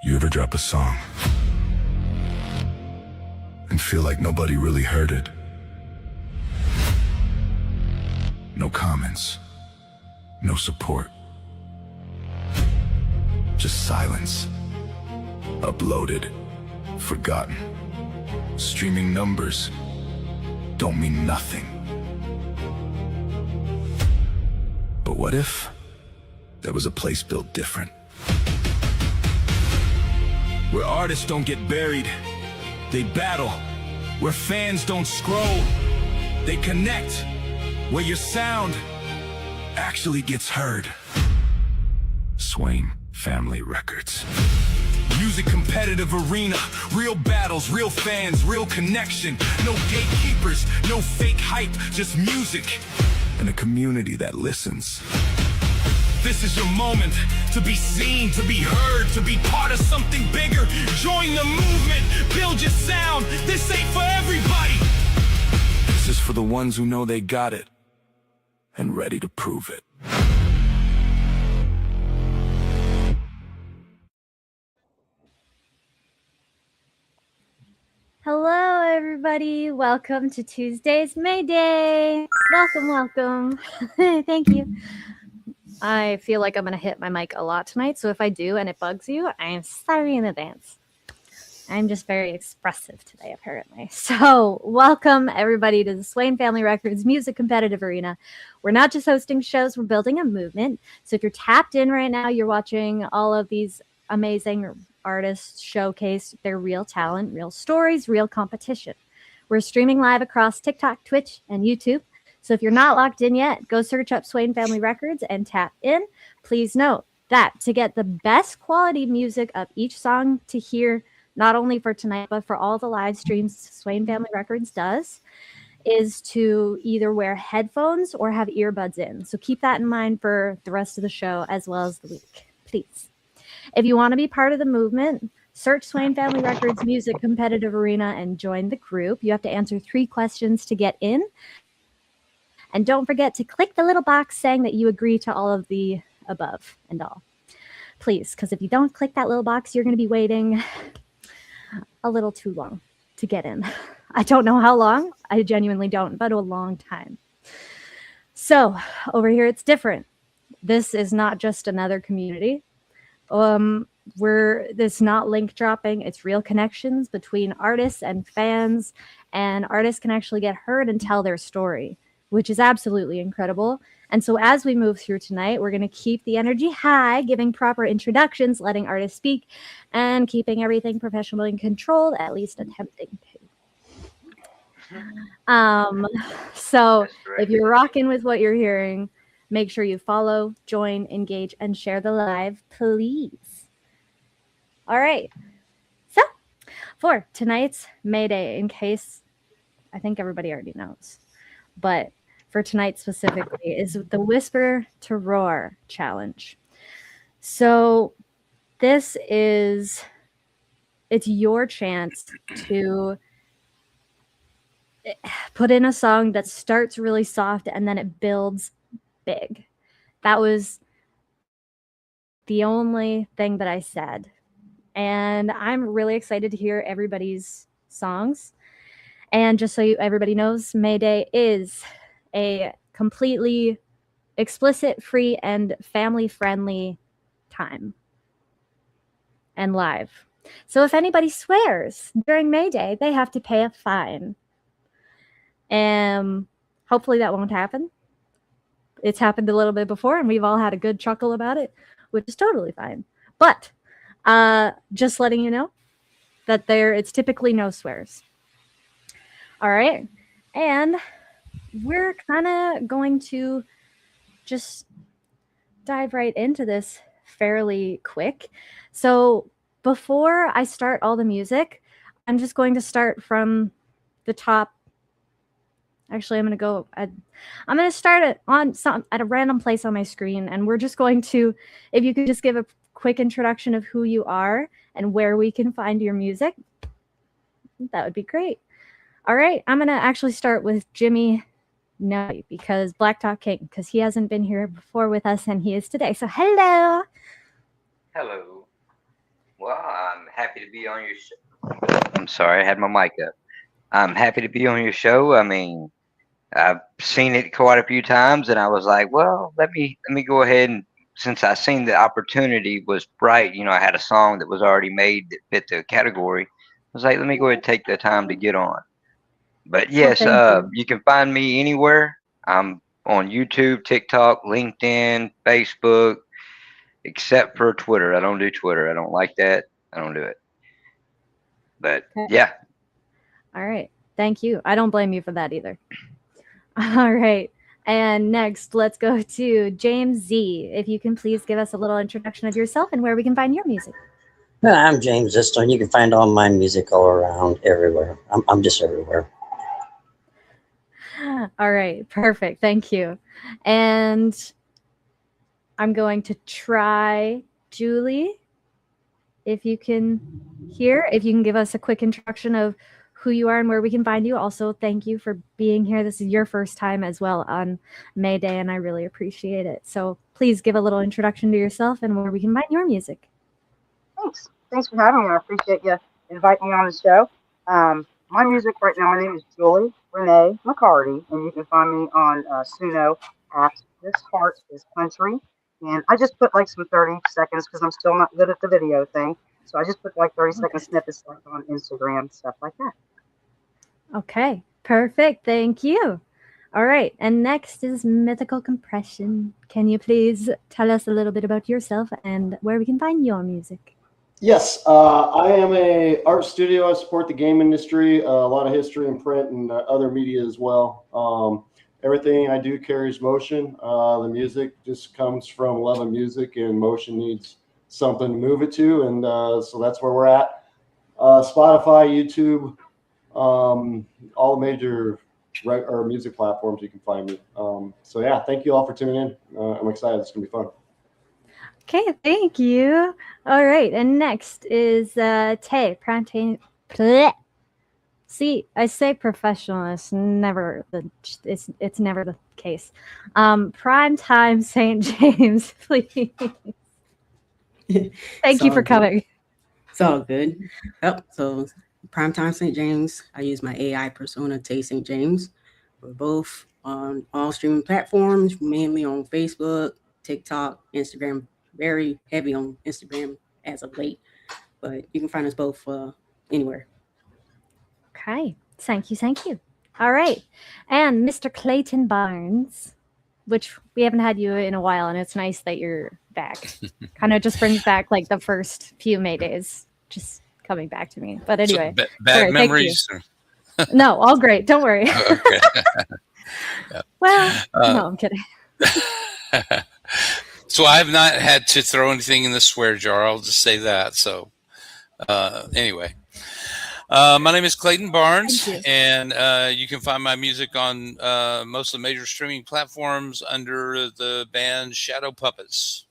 You ever drop a song and feel like nobody really heard it? No comments, no support, just silence. Uploaded, forgotten. Streaming numbers don't mean nothing. But what if there was a place built different? Where artists don't get buried, they battle. Where fans don't scroll, they connect. Where your sound actually gets heard. Swain Family Records. Music competitive arena, real battles, real fans, real connection. No gatekeepers, no fake hype, just music. And a community that listens. This is your moment to be seen, to be heard, to be part of something bigger. Join the movement, build your sound. This ain't for everybody. This is for the ones who know they got it and ready to prove it. Hello, everybody. Welcome to Tuesday's May Day. Welcome. Thank you. I feel like I'm going to hit my mic a lot tonight, so if I do and it bugs you, I am sorry in advance. I'm just very expressive today, apparently. So welcome, everybody, to the Swain Family Records Music Competitive Arena. We're not just hosting shows, we're building a movement. So if you're tapped in right now, you're watching all of these amazing artists showcase their real talent, real stories, real competition. We're streaming live across TikTok, Twitch, and YouTube. So if you're not locked in yet, go search up Swain Family Records and tap in. Please note that to get the best quality music of each song to hear, not only for tonight, but for all the live streams Swain Family Records does, is to either wear headphones or have earbuds in. So keep that in mind for the rest of the show as well as the week, please. If you want to be part of the movement, search Swain Family Records Music Competitive Arena and join the group. You have to answer 3 questions to get in. And don't forget to click the little box saying that you agree to all of the above and all. Please, because if you don't click that little box, you're going to be waiting a little too long to get in. I don't know how long. I genuinely don't, but a long time. So over here, it's different. This is not just another community. This not link dropping. It's real connections between artists and fans, and artists can actually get heard and tell their story, which is absolutely incredible. And so as we move through tonight, we're going to keep the energy high, giving proper introductions, letting artists speak, and keeping everything professionally controlled, at least attempting to. So if you're rocking with what you're hearing, make sure you follow, join, engage, and share the live, please. All right. So for tonight's May Day, in case I think everybody already knows, but for tonight specifically, is the Whisper to Roar challenge. So it's your chance to put in a song that starts really soft and then it builds big. That was the only thing that I said. And I'm really excited to hear everybody's songs. And just so everybody knows, May Day is a completely explicit, free, and family-friendly time and live. So if anybody swears during May Day, they have to pay a fine. Hopefully that won't happen. It's happened a little bit before, and we've all had a good chuckle about it, which is totally fine. But just letting you know that it's typically no swears. All right. And we're kind of going to just dive right into this fairly quick. So before I start all the music, I'm just going to start from the top. Actually, I'm going to start it at a random place on my screen, and we're just going to, if you could just give a quick introduction of who you are and where we can find your music, that would be great. All right, I'm going to actually start with Jimmy Noe, because Black Talk King, because he hasn't been here before with us, and he is today. So hello. Hello. Well, happy to be on your show. I'm sorry, I had my mic up. I'm happy to be on your show. I mean, I've seen it quite a few times, and I was like, well, let me go ahead and since I seen the opportunity was bright, I had a song that was already made that fit the category. I was like, let me go ahead and take the time to get on. But Well, yes, thank you. you can find me anywhere. I'm on YouTube, TikTok, LinkedIn, Facebook, except for Twitter. I don't do Twitter. I don't like that. I don't do it. But Okay. yeah, All right. Thank you. I don't blame you for that either. All right. And next, let's go to James Z. If you can please give us a little introduction of yourself and where we can find your music. I'm James Zistone. You can find all my music all around, everywhere. I'm just everywhere. All right. Perfect. Thank you. And I'm going to try Julie. If you can if you can give us a quick introduction of who you are and where we can find you. Also, thank you for being here. This is your first time as well on May Day, and I really appreciate it. So please give a little introduction to yourself and where we can find your music. Thanks for having me. I appreciate you inviting me on the show. My music right now, my name is Julie Renee McCarty, and you can find me on Suno at This Heart is Country. And I just put like some 30 seconds because I'm still not good at the video thing. So I just put like 30-second snippets like on Instagram, stuff like that. Okay, perfect. Thank you. All right, and next is Mythical Compression. Can you please tell us a little bit about yourself and where we can find your music? Yes, I am a art studio. I support the game industry, a lot of history and print and other media as well. Everything I do carries motion. The music just comes from love of music, and motion needs something to move it to, and so that's where we're at. Spotify, YouTube, all the major music platforms you can find me. So yeah, thank you all for tuning in. I'm excited. It's gonna be fun. Okay, thank you. All right, and next is Tay. See, I say professional. It's never it's never the case. Primetime St. James, please. Thank you for coming. It's all good. Yep. So Primetime St. James. I use my AI persona, Tay St. James. We're both on all streaming platforms, mainly on Facebook, TikTok, Instagram. Very heavy on Instagram as of late, but you can find us both anywhere. Okay, thank you. All right, and Mr. Clayton Barnes, which we haven't had you in a while, and it's nice that you're back. Kind of just brings back like the first few May days, just coming back to me. But anyway, so bad memories. No, all great. Don't worry. Okay. Yeah. Well, no, I'm kidding. So I have not had to throw anything in the swear jar. I'll just say that. So anyway, my name is Clayton Barnes, and you can find my music on most of the major streaming platforms under the band Shadow Puppets.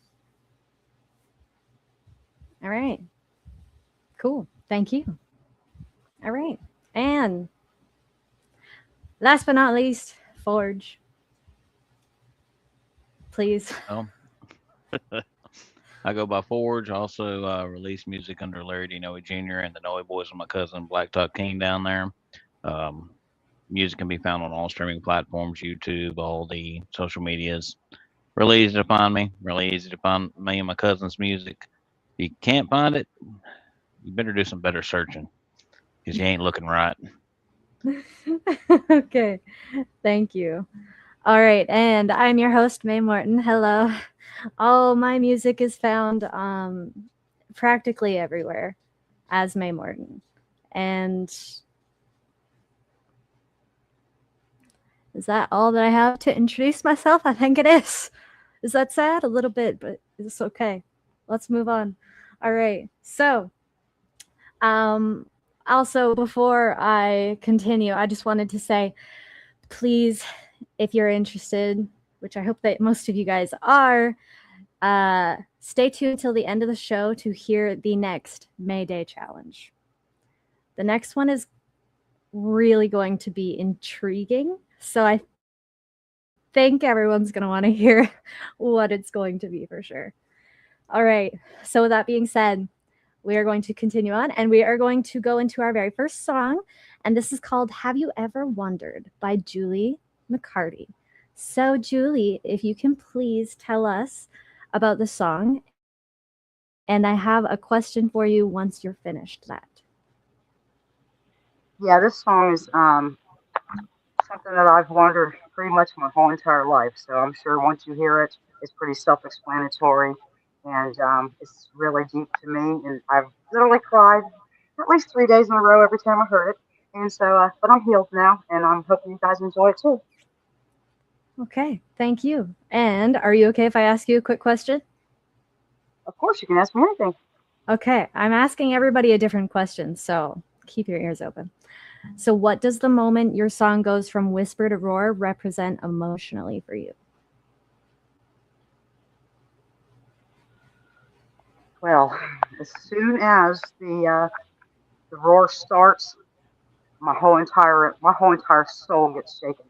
All right. Cool. Thank you. All right. And last but not least, Forge. Please. I go by Forge. Also release music under Larry D. Noe Jr. and the Noe Boys with my cousin Blacktop King down there. Music can be found on all streaming platforms, YouTube, all the social medias. Really easy to find me. Really easy to find me and my cousin's music. If you can't find it, you better do some better searching because you ain't looking right. Okay. Thank you. All right. And I'm your host, May Morton. Hello. All my music is found practically everywhere as May Morton. And is that all that I have to introduce myself? I think it is. Is that sad? A little bit, but it's okay. Let's move on. All right. So, also, before I continue, I just wanted to say, please, if you're interested, which I hope that most of you guys are, stay tuned till the end of the show to hear the next May Day challenge. The next one is really going to be intriguing, so I think everyone's going to want to hear what it's going to be for sure. All right, so with that being said, we are going to continue on, and we are going to go into our very first song, and this is called Have You Ever Wondered by Julie McCarty. So, Julie, if you can please tell us about the song, and I have a question for you once you're finished that. Yeah, this song is something that I've wondered pretty much my whole entire life. So I'm sure once you hear it, it's pretty self-explanatory, and it's really deep to me. And I've literally cried at least 3 days in a row every time I heard it. And so, but I'm healed now, and I'm hoping you guys enjoy it too. Okay, thank you. And are you okay if I ask you a quick question? Of course, you can ask me anything. Okay, I'm asking everybody a different question, so keep your ears open. So what does the moment your song goes from whisper to roar represent emotionally for you? Well, as soon as the roar starts, my whole entire soul gets shaken.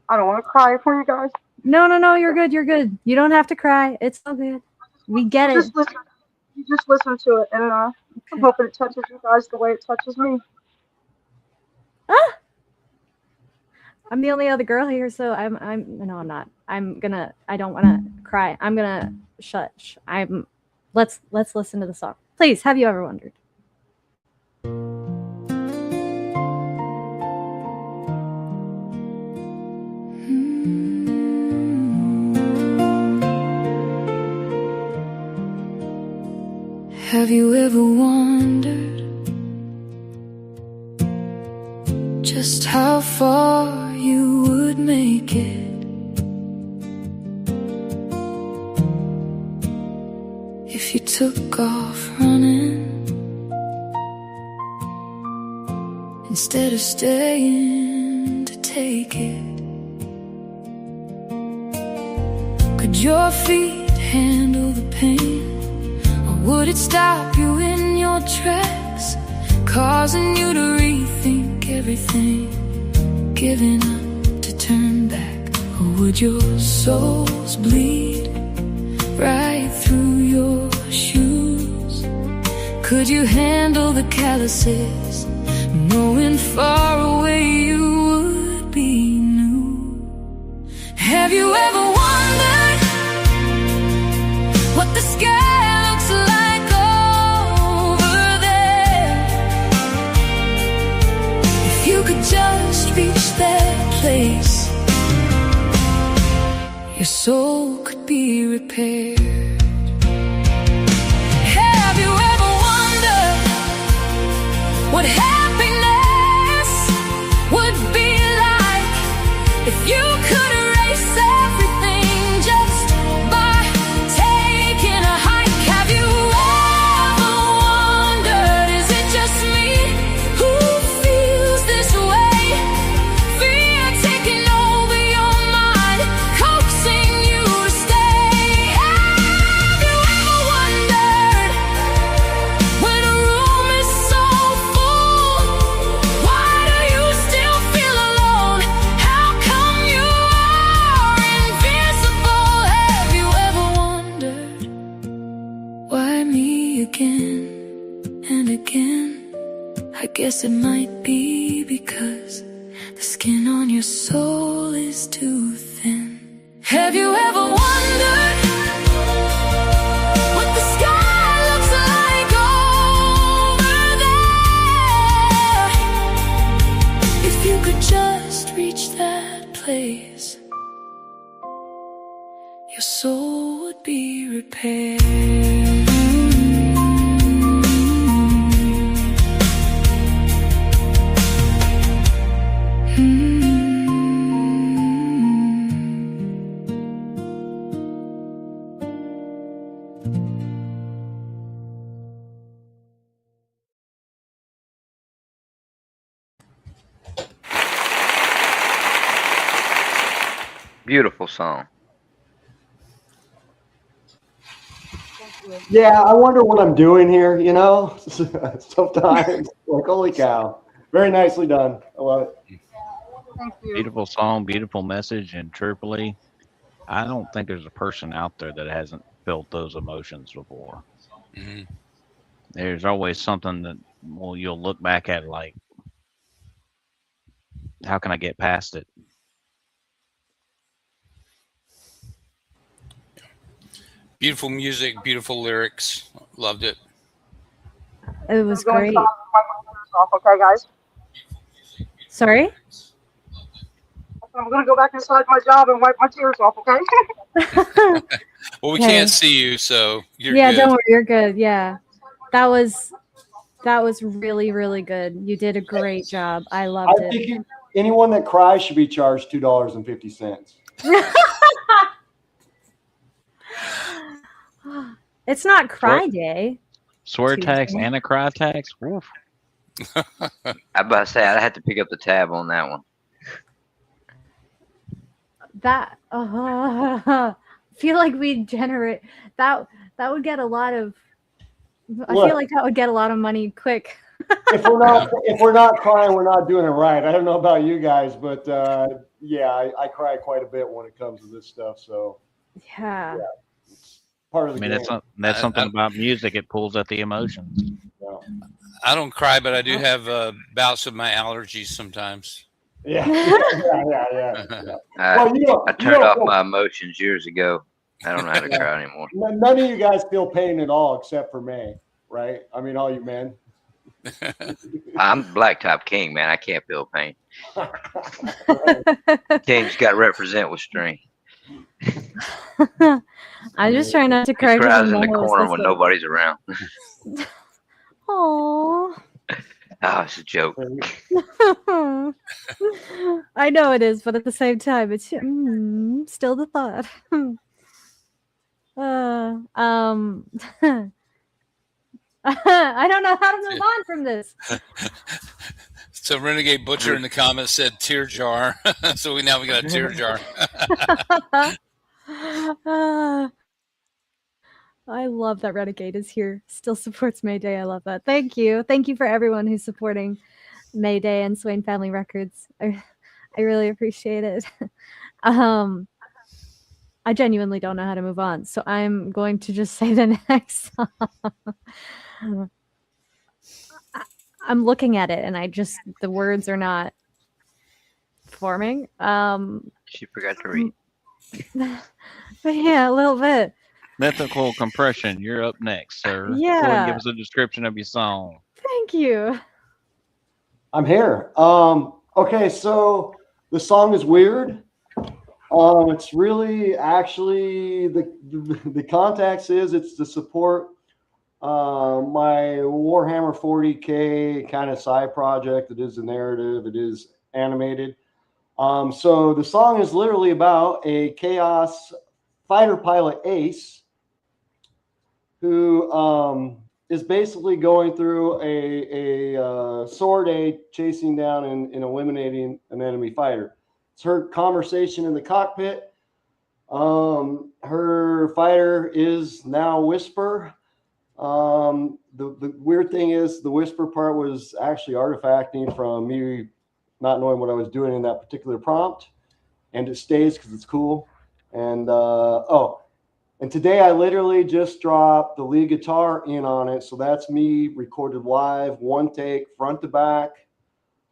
I don't want to cry for you guys. No, you're good, you're good. You don't have to cry. It's all good. We get it. You just listen to it, and I'm hoping it touches you guys the way it touches me. Ah! I'm the only other girl here, so no, I'm not. I don't want to cry. I'm gonna shush. Let's listen to the song. Please, have you ever wondered? Have you ever wondered just how far you would make it if you took off running instead of staying to take it? Could your feet handle the pain? Would it stop you in your tracks, causing you to rethink everything, giving up to turn back? Or would your souls bleed right through your shoes? Could you handle the calluses, knowing far away you would be new? Have you ever wondered what the sky looks like over there? If you could just reach that place, your soul could be repaired. Have you ever wondered what happiness would be like if you could erase everything just by taking a hike? Have you ever wondered, is it just me who feels this way? Fear taking over your mind, coaxing you to stay. Have you ever wondered, when a room is so full, why do you still feel alone? How come you are invisible? Have you ever wondered, why me again and again? I guess it might be because the skin on your soul is too thin. Have you ever wondered what the sky looks like over there? If you could just reach that place, your soul would be repaired. Beautiful song. Yeah, I wonder what I'm doing here, you know? Sometimes. Like, holy cow. Very nicely done. I love it. Thank you. Beautiful song, beautiful message, and truthfully, I don't think there's a person out there that hasn't felt those emotions before. Mm-hmm. There's always something that you'll look back at like, how can I get past it? Beautiful music, beautiful lyrics. Loved it. It was I'm going great. to wipe my tears off, okay, guys? Sorry? I'm going to go back inside my job and wipe my tears off, okay? Well, we Okay. can't see you, so you're Yeah, good. don't worry, you're good. Yeah. That was really, really good. You did a great job. I loved I it. think anyone that cries should be charged $2.50. It's not cry day. Swear Tuesday. tax and a cry tax. Woof. I about to say I'd have to pick up the tab on that one. That feel like we generate that would get a lot of. I Look. feel like that would get a lot of money quick. If we're not crying, we're not doing it right. I don't know about you guys, but yeah, I cry quite a bit when it comes to this stuff. So Yeah. it's part of I the mean, game. that's something about music. It pulls at the emotions. Yeah. I don't cry, but I do have bouts with my allergies sometimes. Yeah. I, Well, you don't, I you turned don't off feel- my emotions years ago. I don't know how to cry anymore. None of you guys feel pain at all except for May, right? I mean, all you men. I'm Blacktop King, man. I can't feel pain. King's got to represent with strength. I'm just trying not to He cry. cries in the corner when nobody's around. Oh. Oh, it's a joke. I know it is, but at the same time, it's still the thought. I don't know how to move on from this. So Renegade Butcher in the comments said tear jar. So we got a tear jar. I love that Renegade is here. Still supports Mayday. I love that. Thank you. Thank you for everyone who's supporting Mayday and Swain Family Records. I really appreciate it. I genuinely don't know how to move on, so I'm going to just say the next song. I'm looking at it, and the words are not forming. She forgot to read. But yeah, a little bit. Mythical Compression, you're up next, sir. Go ahead Yeah. and give us a description of your song. Thank you. I'm here. Okay, so the song is weird. It's really actually the context is it's to support my Warhammer 40K kind of side project. It is a narrative. It is animated. So the song is literally about a Chaos fighter pilot, Ace, who is basically going through a sword A chasing down and eliminating an enemy fighter. It's her conversation in the cockpit. Her fighter is now Whisper. The weird thing is the Whisper part was actually artifacting from me not knowing what I was doing in that particular prompt, and it stays because it's cool. And and today I literally just dropped the lead guitar in on it, so that's me recorded live, one take, front to back.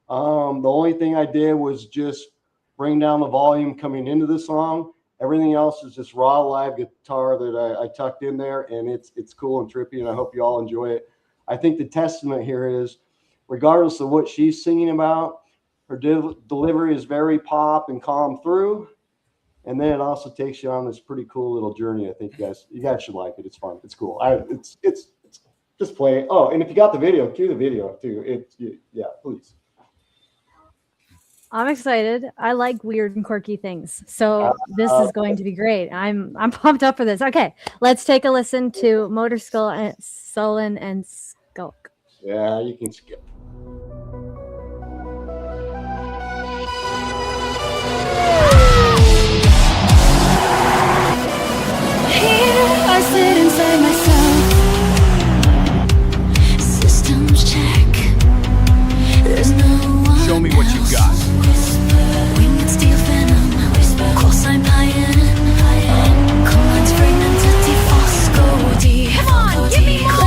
The only thing I did was just bring down the volume coming into the song. Everything else is just raw live guitar that I tucked in there, and it's cool and trippy, and I hope you all enjoy it. I think the testament here is, regardless of what she's singing about, her delivery is very pop and calm through, and then it also takes you on this pretty cool little journey. I think you guys should like it. It's fun. It's cool. It's just play it. Oh, and if you got the video, cue the video too. Yeah, please. I'm excited. I like weird and quirky things. So this is going to be great. I'm pumped up for this. Okay, let's take a listen to Motor Skull and Sullen and Skulk. Yeah, you can skip. Here I sit inside myself. Systems check. There's no one. Show me what you got. Winged steel venom. Call sign Pioneer. Commands fragmented. Fosco D. Come on, give me more.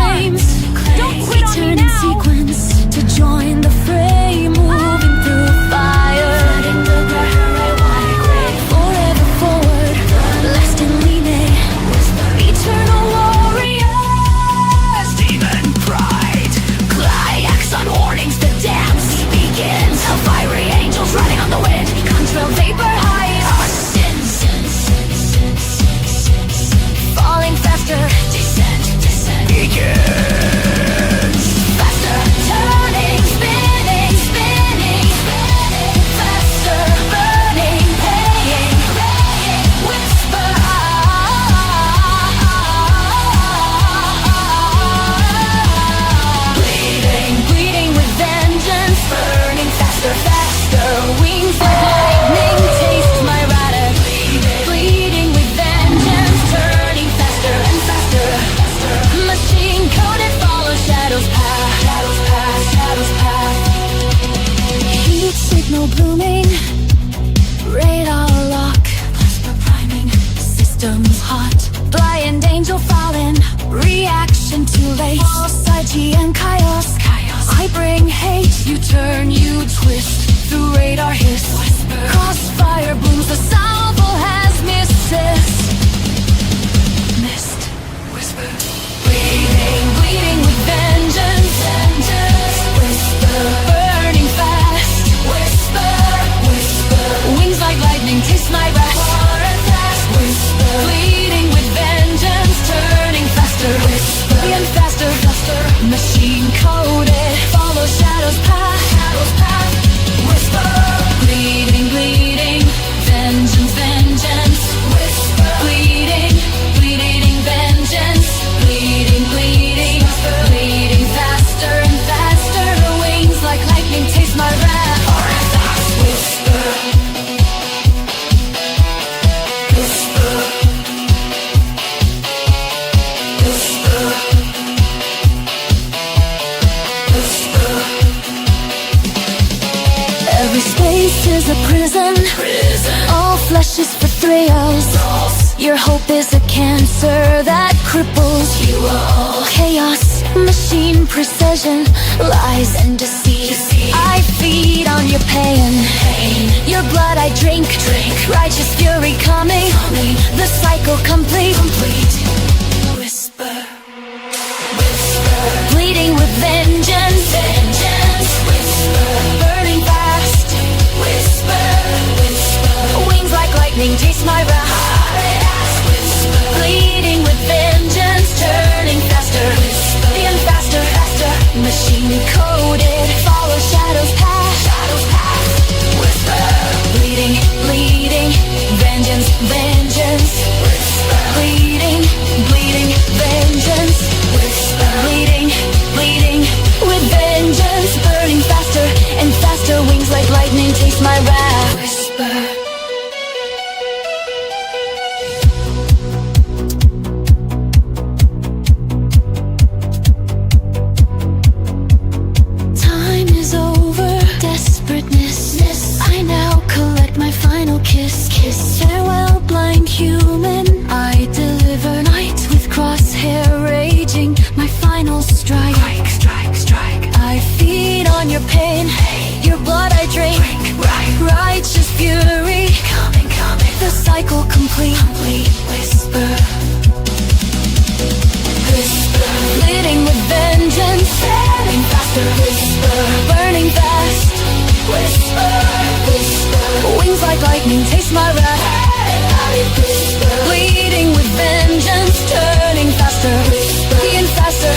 escalate. Society and chaos. I bring hate, you turn, you twist. Through radar hiss. Crossfire blooms, the salvo has missed. Mist. Whisper. Bleeding with vengeance. Whisper. Burning fast. Whisper. Wings like lightning, taste my wrath. Whisper. Bleeding with vengeance, turning faster. Whisper. And faster. Machine coded. Follow shadows path. Whisper. Bleeding. Vengeance. Whisper. Bleeding. Vengeance. Bleeding. Faster and faster. Wings like lightning, taste my wrath. Whisper. Every space is a prison. All flesh is for thrills. Your hope is a cancer that cripples you all. Chaos, machine precision, lies and deceit. I feed on your pain. Your blood I drink. Righteous fury coming. The cycle complete. Whisper. Bleeding with vengeance. Whisper. Burning fast. Whisper. Wings like lightning, taste my wrath. Bleeding with vengeance, turning faster. And faster. Machine coded, follow shadows path. Whisper. Bleeding, vengeance. Bleeding, vengeance. Bleeding with vengeance, burning faster and faster. Wings like lightning, taste my wrath. Whisper. Time is over, desperateness. I now collect my final kiss. Farewell, blind human. I deliver night with crosshair raging. My final strike. I feed on your pain. Your blood I drink. Righteous fury. The cycle complete. Whisper. Bleeding with vengeance. Burning faster. Burning fast. Whisper. Wings like lightning, taste my wrath. Bleeding with vengeance, turning faster. And faster.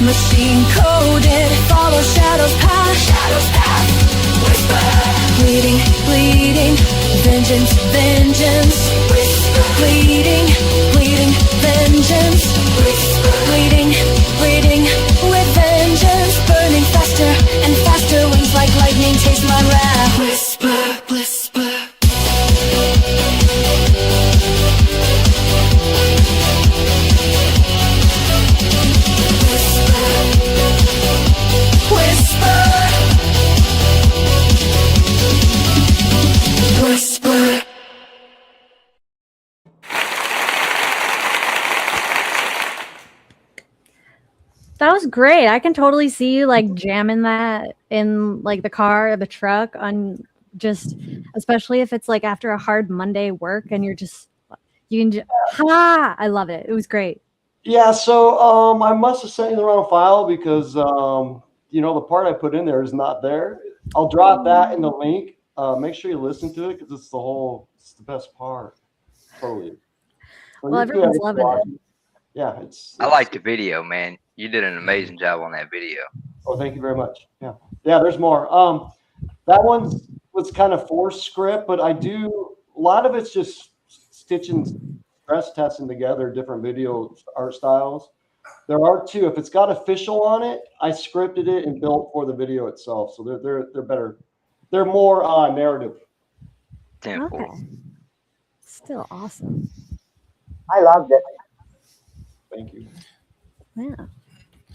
Machine coded, follow shadows path. Whisper. Bleeding, vengeance. Bleeding, vengeance. Bleeding with vengeance, burning faster and faster. Wings like lightning, taste my wrath. Whisper. That was great. I can totally see you like jamming that in like the car or the truck on just, especially if it's like after a hard Monday work and you can just, I love it. It was great. Yeah, so I must have sent you the wrong file because the part I put in there is not there. I'll drop that in the link. Make sure you listen to it because it's the best part. Totally. Well, everyone's loving it. Yeah, I like the video, man. You did an amazing job on that video. Oh, thank you very much. Yeah, there's more. That one was kind of forced script, but a lot of it's just stitching, stress testing together different video art styles. There are two. If it's got official on it, I scripted it and built for the video itself. So they're better. They're more narrative. Okay. Still awesome. I loved it. Thank you. Yeah.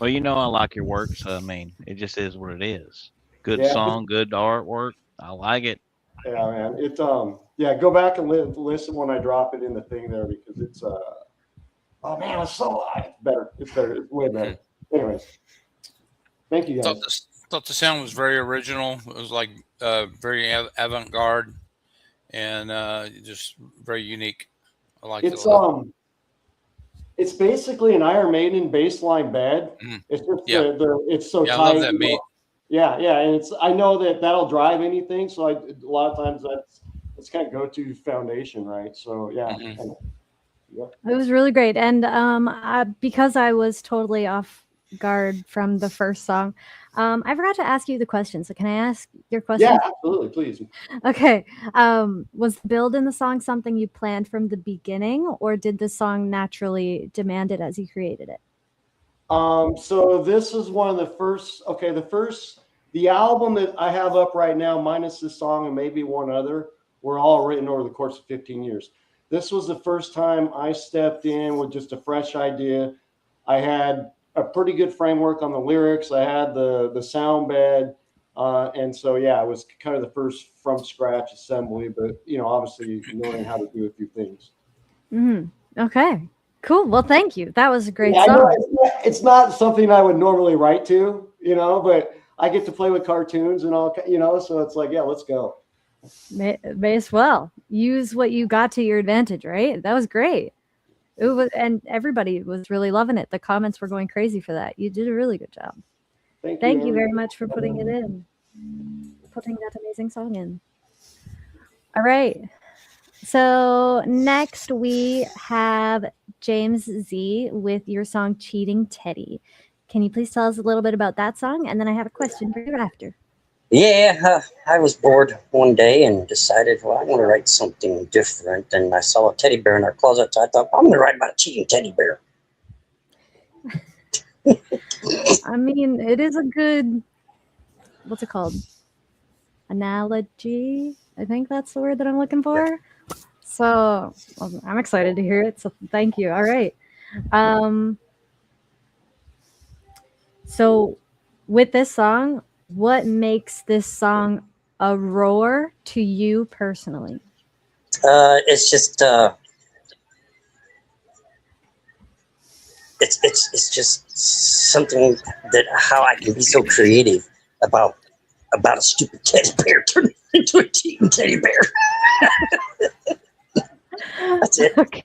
Well, I like your work, so I mean, it just is what it is. Good Yeah. song, good artwork. I like it. Yeah, man. Go back and listen when I drop it in the thing there because it's it's better. It's better. It's way better. anyways, thank you guys. Thought the sound was very original. It was like very avant-garde and just very unique. I liked it a lot. It's basically an Iron Maiden bassline bed. It's just it's so tight. I love that beat. Yeah, and I know that'll drive anything. So a lot of times it's kind of go-to foundation, right? So yeah. It was really great, and because I was totally off guard from the first song, I forgot to ask you the question. So can I ask your question? Yeah, absolutely, please. Okay. Was the build in the song something you planned from the beginning, or did the song naturally demand it as you created it? So this is one of the first. Okay, the album that I have up right now, minus this song and maybe one other, were all written over the course of 15 years. This was the first time I stepped in with just a fresh idea. I had a pretty good framework on the lyrics. I had the sound bed. And so, yeah, it was kind of the first from scratch assembly, but, obviously knowing how to do a few things. Okay, cool. Well, thank you. That was a great song. I know it's not something I would normally write to, but I get to play with cartoons and all, so it's like, yeah, let's go. May as well use what you got to your advantage, right? That was great. It was, and everybody was really loving it. The comments were going crazy for that. You did a really good job. Thank you very much for putting it in, putting that amazing song in. All right. So next we have James Z with your song Cheating Teddy. Can you please tell us a little bit about that song? And then I have a question for you after. Yeah, I was bored one day and decided, well, I want to write something different. And I saw a teddy bear in our closet, so I thought, I'm going to write about a cheating teddy bear. I mean, it is a good, what's it called? Analogy? I think that's the word that I'm looking for. So I'm excited to hear it. So thank you. All right. So with this song, what makes this song a roar to you personally? It's just it's just something that how I can be so creative about a stupid teddy bear turning into a cheating teddy bear. That's it. Okay.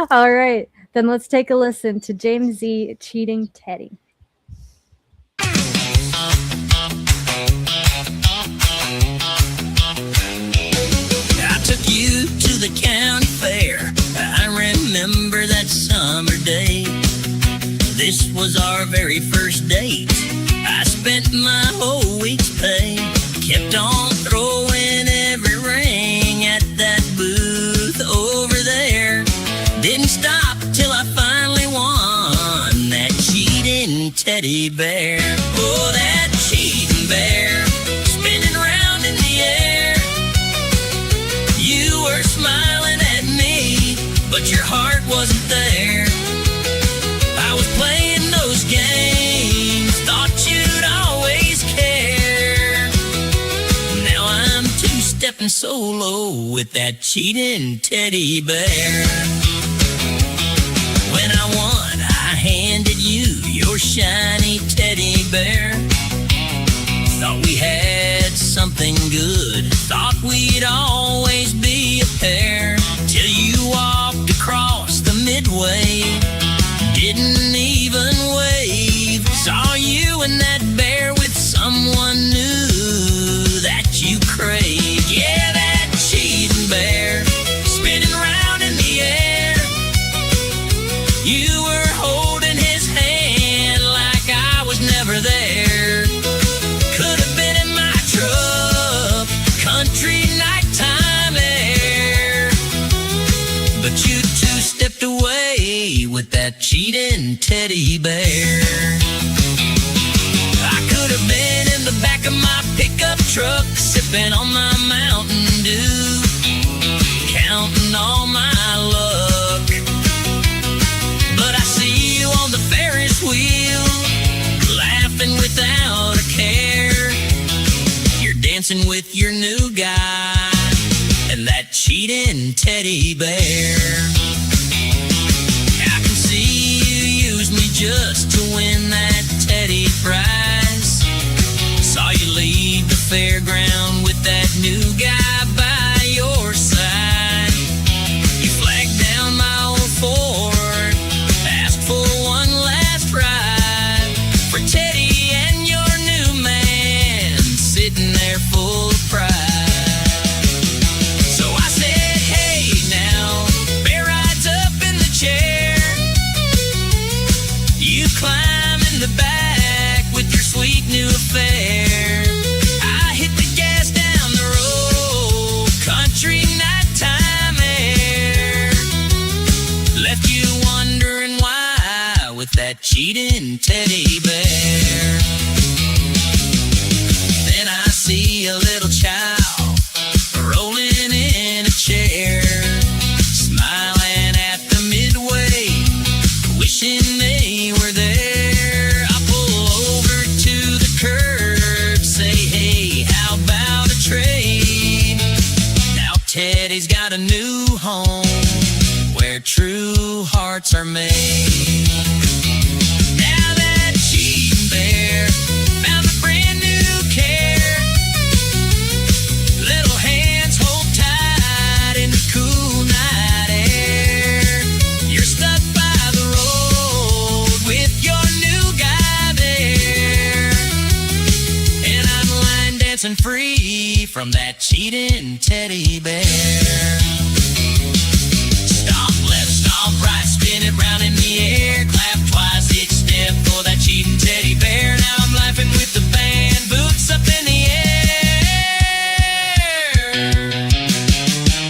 All right. Then let's take a listen to James Z, Cheating Teddy. The county fair, I remember that summer day. This was our very first date. I spent my whole week's pay, kept on throwing every ring at that booth over there. Didn't stop till I finally won that cheating teddy bear. Oh, that cheating bear, spinning around in the air. You were smiling at me, but your heart wasn't there. I was playing those games, thought you'd always care. Now I'm two-stepping solo with that cheating teddy bear. When I won, I handed you your shiny teddy bear. Thought we had something good, thought we'd always be a pair, till you walked across the midway, didn't even wave. Saw you and that bear with someone new that you crave. Yeah, that cheating bear, spinning around in the air. You were holding his hand like I was never there. Could have been in my truck, country nighttime air, but you two-stepped away with that cheating teddy bear. I could have been in the back of my pickup truck, sipping on my Mountain Dew, counting all my luck. But I see you on the Ferris wheel, laughing without a care. You're dancing with your new guy and that cheating teddy bear. I can see you use me just to win that steady price. Saw you leave the fairground with that new guy by your side. You flagged down my old Ford, asked for one last ride. For Teddy and your new man, sitting there full of pride. So I said, hey now, bear rides up in the chair. You climb in the back with your sweet new affair. I hit the gas down the road, country nighttime air. Left you wondering why with that cheating teddy bear. Then I see a little child rolling in a chair, smiling at the midway, wishing they were there. I pull over to the curb, say, hey, how about a trade? Now Teddy's got a new home where true hearts are made. Now that cheating bear found a brand new care. Little hands hold tight in the cool night air. You're stuck by the road with your new guy there, and I'm line dancing free from that cheating teddy bear. Stomp left, stomp right, spin it round in the air. Clap twice, each step for that cheating teddy bear. Now I'm laughing with the band, boots up in the air.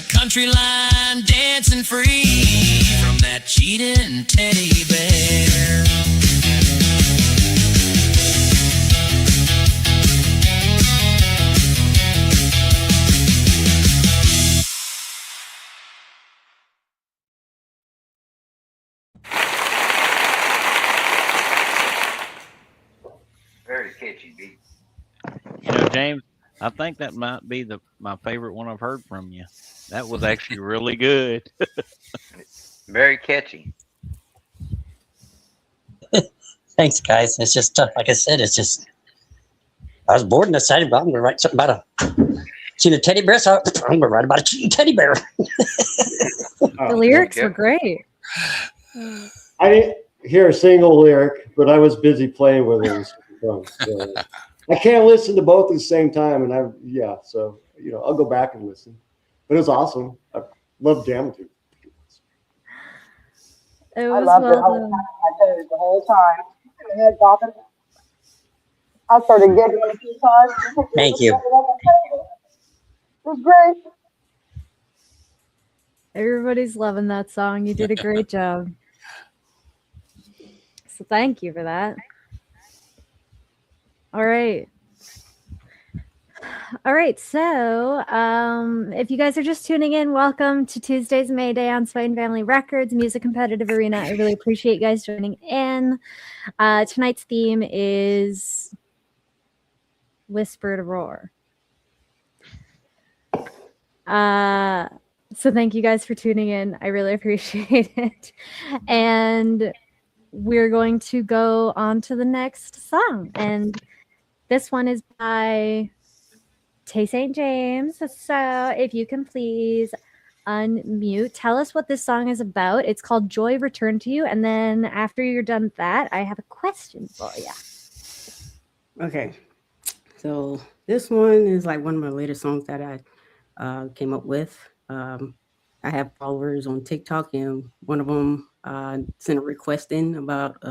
Country line dancing free from that cheating teddy bear. Very catchy beat. You know, James, I think that might be my favorite one I've heard from you. That was actually really good. Very catchy. Thanks, guys. It's just like I said. It's just I was bored and decided, well, I'm going to write something about a teddy bear. So I'm going to write about a cheating teddy bear. The lyrics were great. I didn't hear a single lyric, but I was busy playing with it. So, I can't listen to both at the same time, and so I'll go back and listen. But it was awesome. I love jamming to it. It I was loved it. well done. I tell you, the whole time. My head bopping. I started giggling a few times. Thank you. It was great. Everybody's loving that song. You did a great job. So thank you for that. All right. All right. So if you guys are just tuning in, welcome to Tuesday's May Day on Swain Family Records, Music Competitive Arena. I really appreciate you guys joining in. Tonight's theme is Whisper to Roar. So thank you guys for tuning in. I really appreciate it. And we're going to go on to the next song. And this one is by Tay St. James. So if you can please unmute, tell us what this song is about. It's called Joy Return to You. And then after you're done with that, I have a question for you. Okay. So this one is like one of my latest songs that I came up with. I have followers on TikTok, and one of them sent a request in about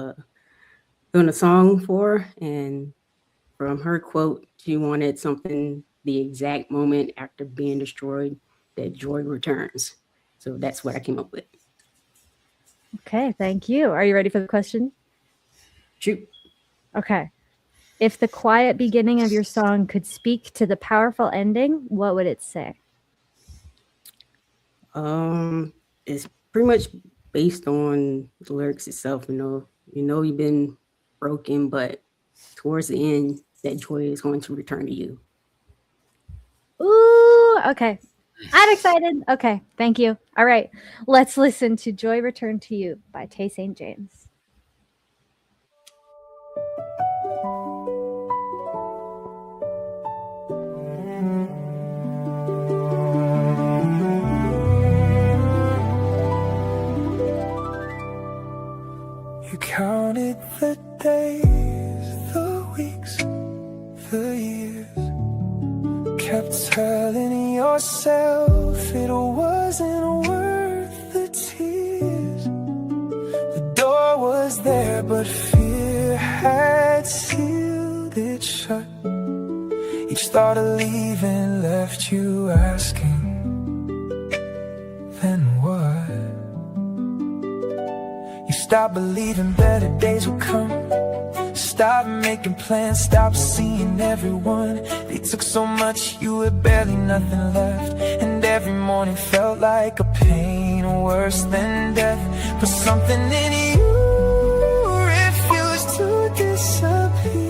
doing a song for, and from her quote, she wanted something the exact moment after being destroyed that joy returns. So that's what I came up with. Okay, thank you. Are you ready for the question? Shoot. Okay. If the quiet beginning of your song could speak to the powerful ending, what would it say? It's pretty much based on the lyrics itself. You know you've been broken, but towards the end, that joy is going to return to you. Ooh, okay. I'm excited. Okay, thank you. All right, let's listen to Joy Return to You by Tay St. James. days, the weeks, the years. Kept telling yourself it wasn't worth the tears. The door was there, but fear had sealed it shut. Each thought of leaving left you asking, then what? You stopped believing better days would come. Stop making plans, stop seeing everyone. They took so much, you had barely nothing left. And every morning felt like a pain worse than death. But something in you refused to disappear.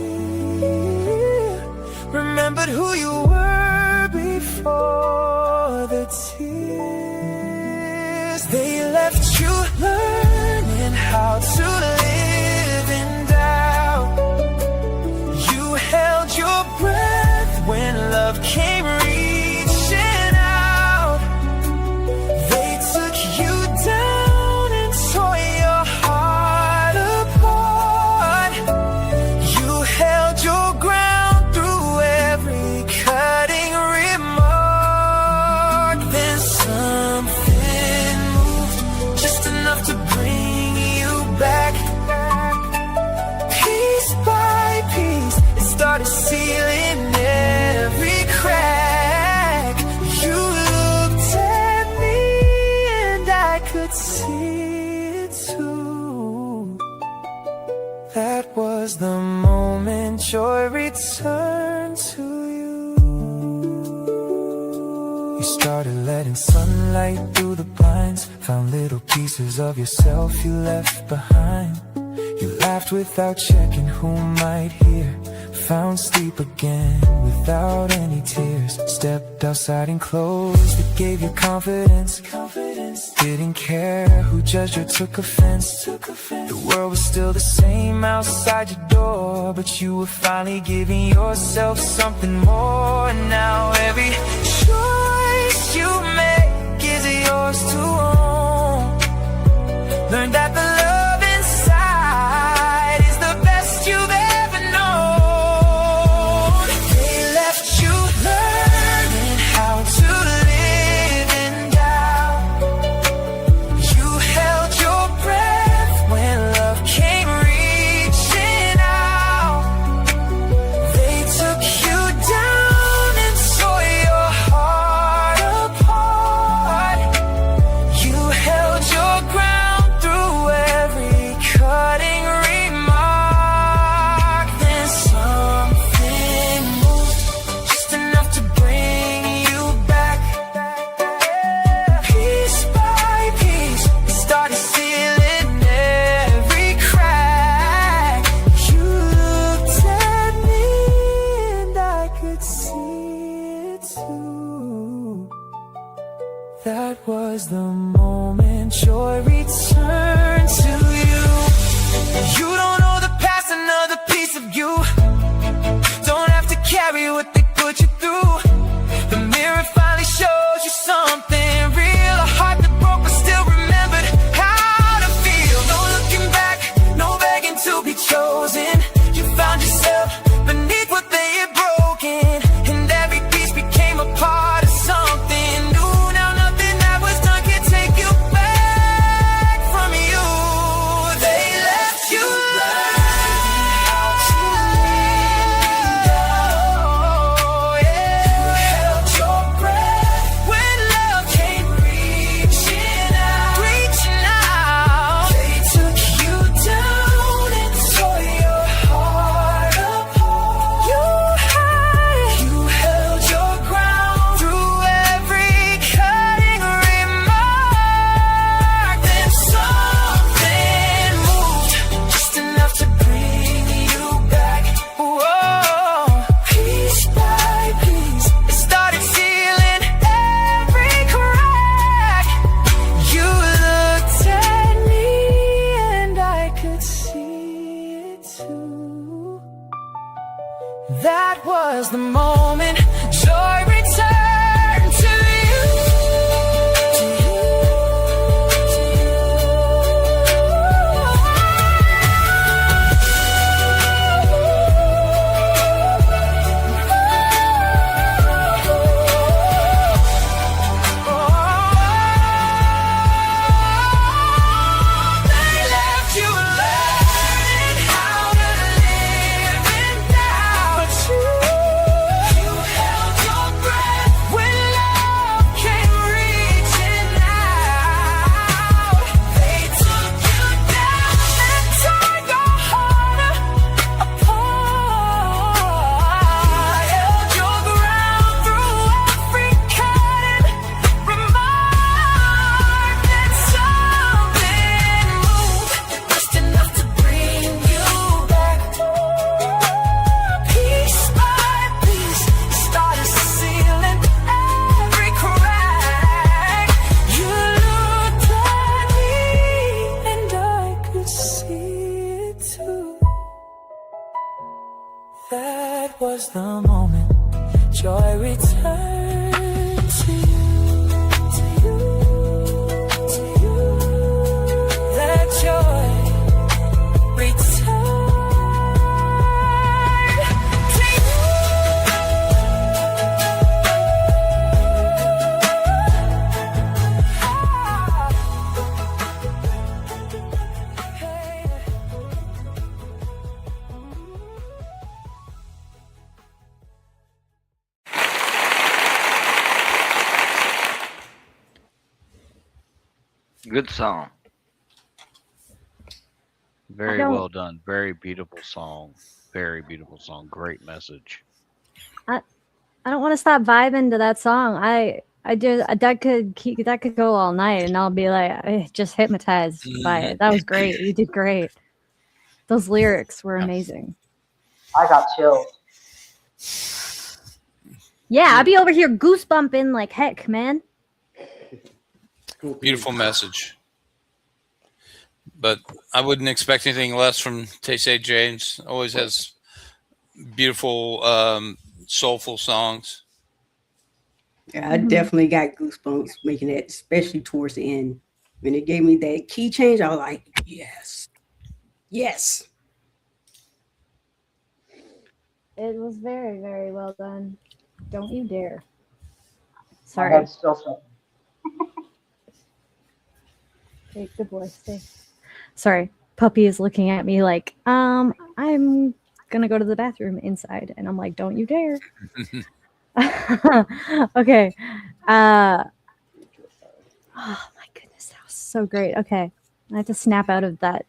Remembered who you were before the tears. They left you learning how to live in doubt. You held your breath when love came reaching out. They took you down and tore your heart apart. You held your ground through every cutting remark. Then something moved, just enough to bring you back. Piece by piece, it started sealing every crack. You looked at me and I could see it too. That was the moment joy returned to you. You started letting sunlight through the blinds. Found little pieces of yourself you left behind. You laughed without checking who might hear. Found sleep again without any tears. Stepped outside in clothes that gave you confidence. Didn't care who judged or took offense. The world was still the same outside your door, but you were finally giving yourself something more. And now every choice you make is yours to own. Learn that the love inside is the best you've ever known. They left you learning how to live in doubt. You held your breath when love came reaching out. They took you down and tore your heart apart. You held your ground through every cutting remark. Then something moved, just enough to bring you back. Piece by piece, it started sealing every crack. You looked at me and I could see it too. That was the moment joy returned to you. You don't know the past, another piece of you. Don't have to carry what they put you through. The mirror finally shows you something real. A heart that broke but still remembered how to feel. No looking back, no begging to be chosen. You found yourself beneath what they had broken, and every piece became a part of something new. Now nothing that was done can take you back from you. They left you learning how to live down. Yeah. You held your breath when love came reaching out. They took you down and tore your heart apart. You held your ground through every cutting remark. Then something moved, just enough to bring you back. Whoa. Piece by piece, it started sealing every crack. You looked at me and I could see it too. That was the moment joy returned to you. That was the moment joy returned to you, to you, to you. That joy returned to Good song. Very don't- well done. Very beautiful song. Very beautiful song. Great message. I don't want to stop vibing to that song. I just that could go all night, and I'll be like just hypnotized by it. That was great. You did great. Those lyrics were amazing. I got chilled. Yeah, I'd be over here goosebumping like heck, man. Beautiful message. But I wouldn't expect anything less from Tay St. James. Always has beautiful, soulful songs. Yeah, I definitely got goosebumps making it, especially towards the end. When it gave me that key change, I was like, yes. Yes. It was very, very well done. Don't you dare. My Sorry. head's still sweating. Okay, good boy. Stay. Sorry. Puppy is looking at me like, I'm gonna go to the bathroom inside. And I'm like, don't you dare. Okay. Oh my goodness, that was so great. Okay. I have to snap out of that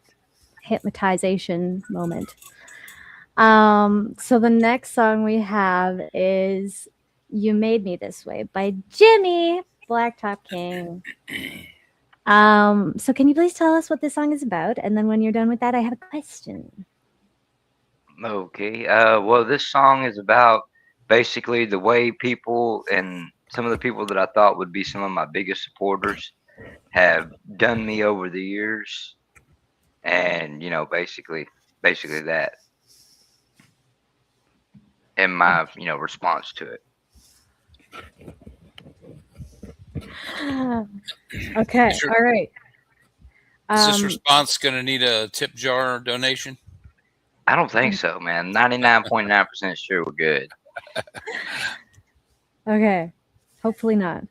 hypnotization moment. So the next song we have is You Made Me This Way by Jimmy, Blacktop King. So can you please tell us what this song is about? And then when you're done with that, I have a question. Okay. Well, this song is about basically the way people and some of the people that I thought would be some of my biggest supporters have done me over the years, and basically that, and my response to it. Okay. Sure. All right. Is this response going to need a tip jar donation? I don't think so, man. 99.9% sure we're good. Okay. Hopefully not.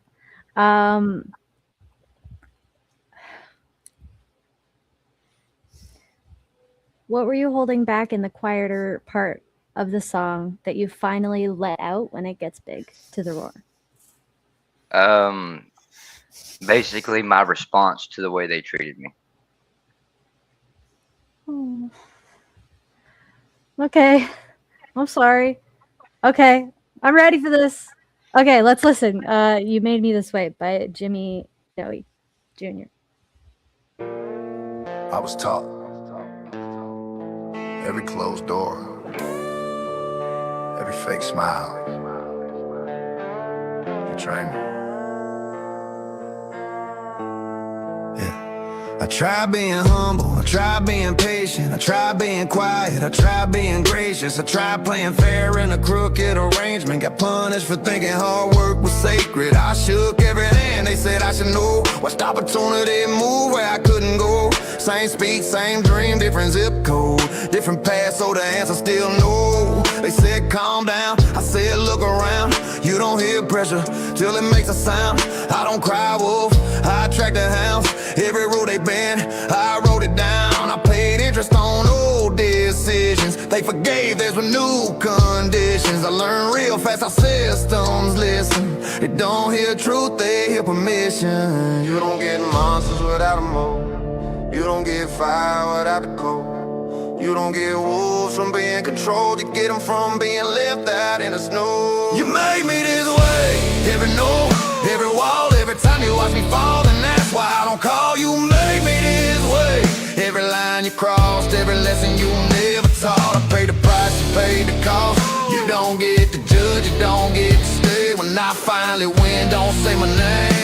What were you holding back in the quieter part of the song that you finally let out when it gets big to the roar? Basically my response to the way they treated me. Oh. Okay. I'm sorry. Okay. I'm ready for this. Okay, let's listen. You Made Me This Way by Jimmy Dowie Jr. I was taught every closed door, every fake smile, you train me. I try being humble, I try being patient, I try being quiet, I try being gracious, I try playing fair in a crooked arrangement. Got punished for thinking hard work was sacred. I shook every hand they said I should know. Watched opportunity move where I couldn't go. Same speed, same dream, different zip code, different path, so the answer still no. They said calm down, I said look around. You don't hear pressure till it makes a sound. I don't cry wolf, I attract the hounds. Every road they bend, I wrote it down. I paid interest on old decisions. They forgave, there's new conditions. I learned real fast how systems listen. They don't hear truth, they hear permission. You don't get monsters without a mold. You don't get fire without the cold. You don't get wolves from being controlled. You get them from being left out in the snow. You made me this way. Every note, every wall, every time you watch me fall. And that's why I don't call you made me this way. Every line you crossed, every lesson you never taught. I paid the price, you paid the cost. You don't get to judge, you don't get to stay. When I finally win, don't say my name.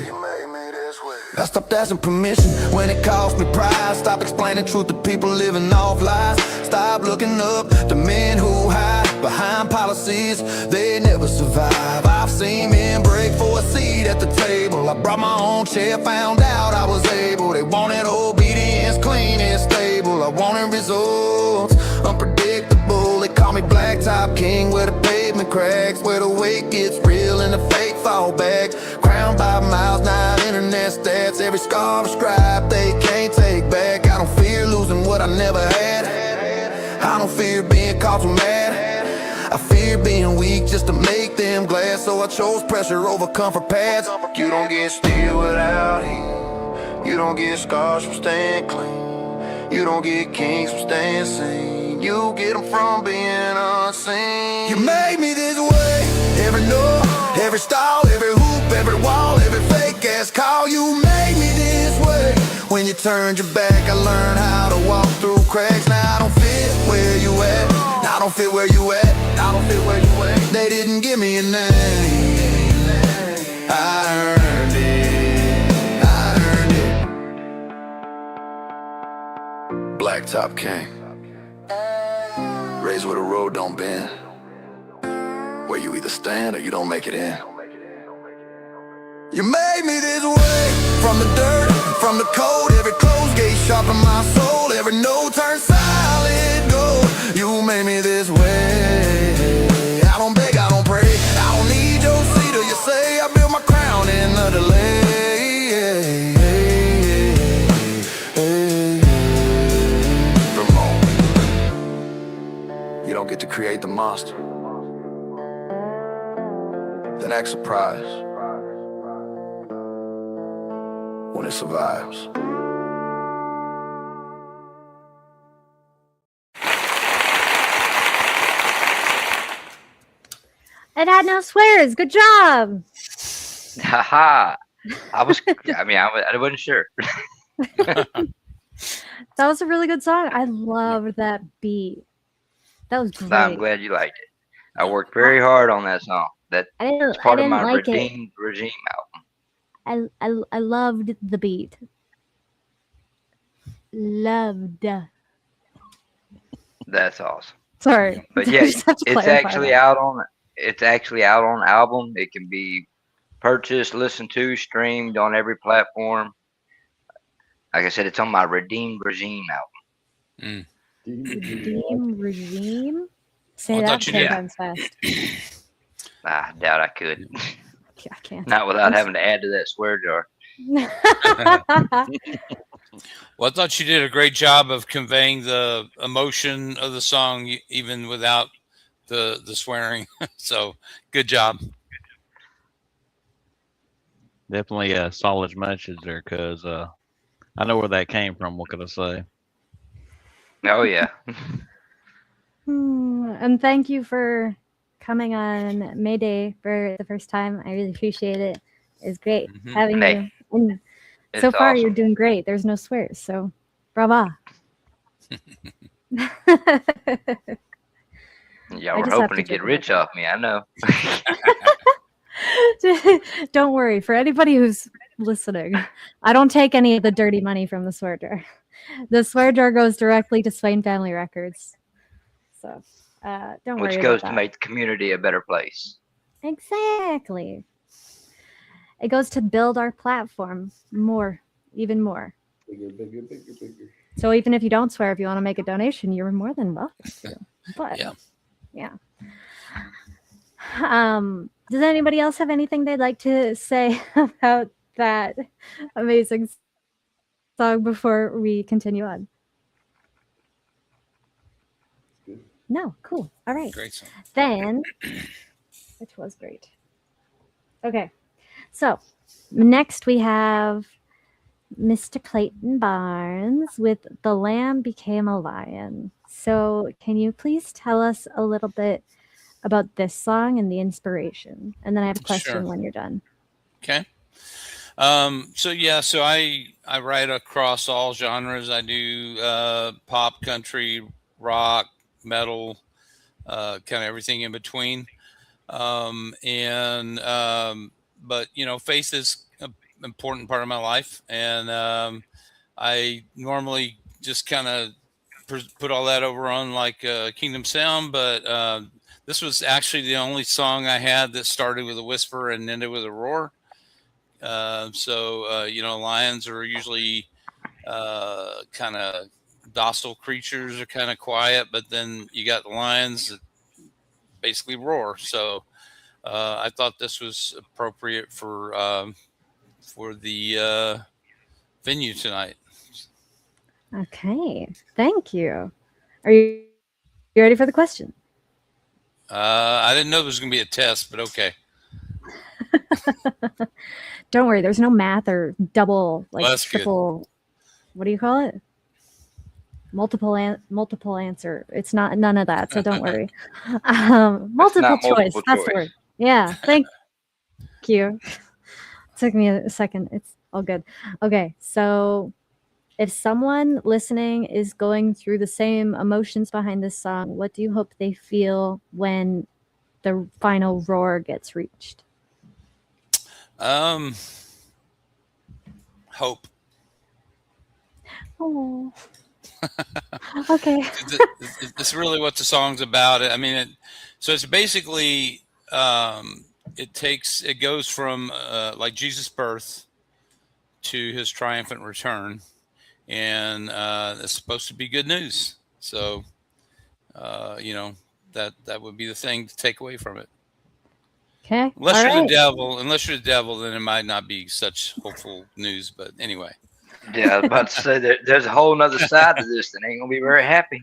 You made me this way. That's stopped asking permission when it cost me pride. Stop explaining truth to people living off lies. Stop looking up to men who hide behind policies they never survive. I've seen men break for a seat at the table. I brought my own chair, found out I was able. They wanted obedience, clean and stable. I wanted results, unpredictable. They call me Blacktop King, where the pavement cracks, where the weight gets real and the fake fall back. Crowned by miles, not internet stats. Every scar scribe they can't take back. I don't fear losing what I never had. I don't fear being caught too mad. I fear being weak just to make them glad. So I chose pressure over comfort pads. You don't get steel without heat. You don't get scars from staying clean. You don't get kings from staying seen. You get them from being unseen. You made me this way. Every note, every stall, every hoop, every wall, every fake ass call. You made me this way. When you turned your back, I learned how to walk through cracks. Now I don't fit where you at. I don't fit where you at. I don't fit where you at. They didn't give me a name. I earned it. I earned it. Blacktop King. Raised where the road don't bend. Where you either stand or you don't make it in. You made me this way. From the dirt, from the cold. Every closed gate sharpened my soul. Every no turned solid gold. You made me this way. I don't beg, I don't pray. I don't need your seat or you say I built my crown in a delay. Vermont. You don't get to create the monster, then act surprised when it survives. It had no swears. Good job. Haha. I wasn't sure. That was a really good song. I loved that beat. That was great. I'm glad you liked it. I worked very hard on that song. That's part of my Redeemed Regime album. I loved the beat. Loved. That's awesome. Sorry. But yeah, it's actually out on album. It can be purchased, listened to, streamed on every platform. Like I said, it's on my Redeemed Regime album. Redeemed Regime? Say I that thought you 10 did. times fast. I doubt I could. I can't. Not without having to add to that swear jar. Well, I thought you did a great job of conveying the emotion of the song, even without the swearing. So, good job. Definitely a solid message there, because I know where that came from. What could I say? Oh yeah. And thank you for coming on May Day for the first time. I really appreciate it. It's great having you. And so far, awesome. you're doing great. There's no swears, so brava. Y'all were hoping to get rich off me. I know. Don't worry. For anybody who's listening, I don't take any of the dirty money from the swear jar. The swear jar goes directly to Swain Family Records. So don't worry. Which goes about to that. make the community a better place. Exactly. It goes to build our platform more, even more. Bigger. So even if you don't swear, if you want to make a donation, you're more than welcome to. But yeah. Does anybody else have anything they'd like to say about that amazing song before we continue on? No, cool. All right. Great song. Then, which was great. Okay. So next we have Mr. Clayton Barnes with The Lamb Became a Lion. So can you please tell us a little bit about this song and the inspiration? And then I have a question when you're done. Okay. So I write across all genres. I do pop, country, rock, metal, kind of everything in between. But Faith is important part of my life, and I normally just kind of put all that over on like Kingdom Sound, but this was actually the only song I had that started with a whisper and ended with a roar. So lions are usually kind of docile creatures, are kind of quiet, but then you got the lions that basically roar. So I thought this was appropriate for the venue tonight. Okay, thank you. Are you ready for the question? I didn't know there was going to be a test, but okay. Don't worry, there's no math or double, like Well, triple. Good. What do you call it? Multiple answer. It's not none of that, so don't worry. Multiple choice. That's the word. Yeah, thank you. Took me a second. It's all good. Okay, so if someone listening is going through the same emotions behind this song, what do you hope they feel when the final roar gets reached? Hope. Oh. Okay. That's really what the song's about. I mean, so it's basically it goes from like Jesus' birth to his triumphant return, and it's supposed to be good news. So that would be the thing to take away from it. Okay. Unless you're the devil, then it might not be such hopeful news. But anyway. Yeah, I was about to say there's a whole nother side to this that ain't gonna be very happy.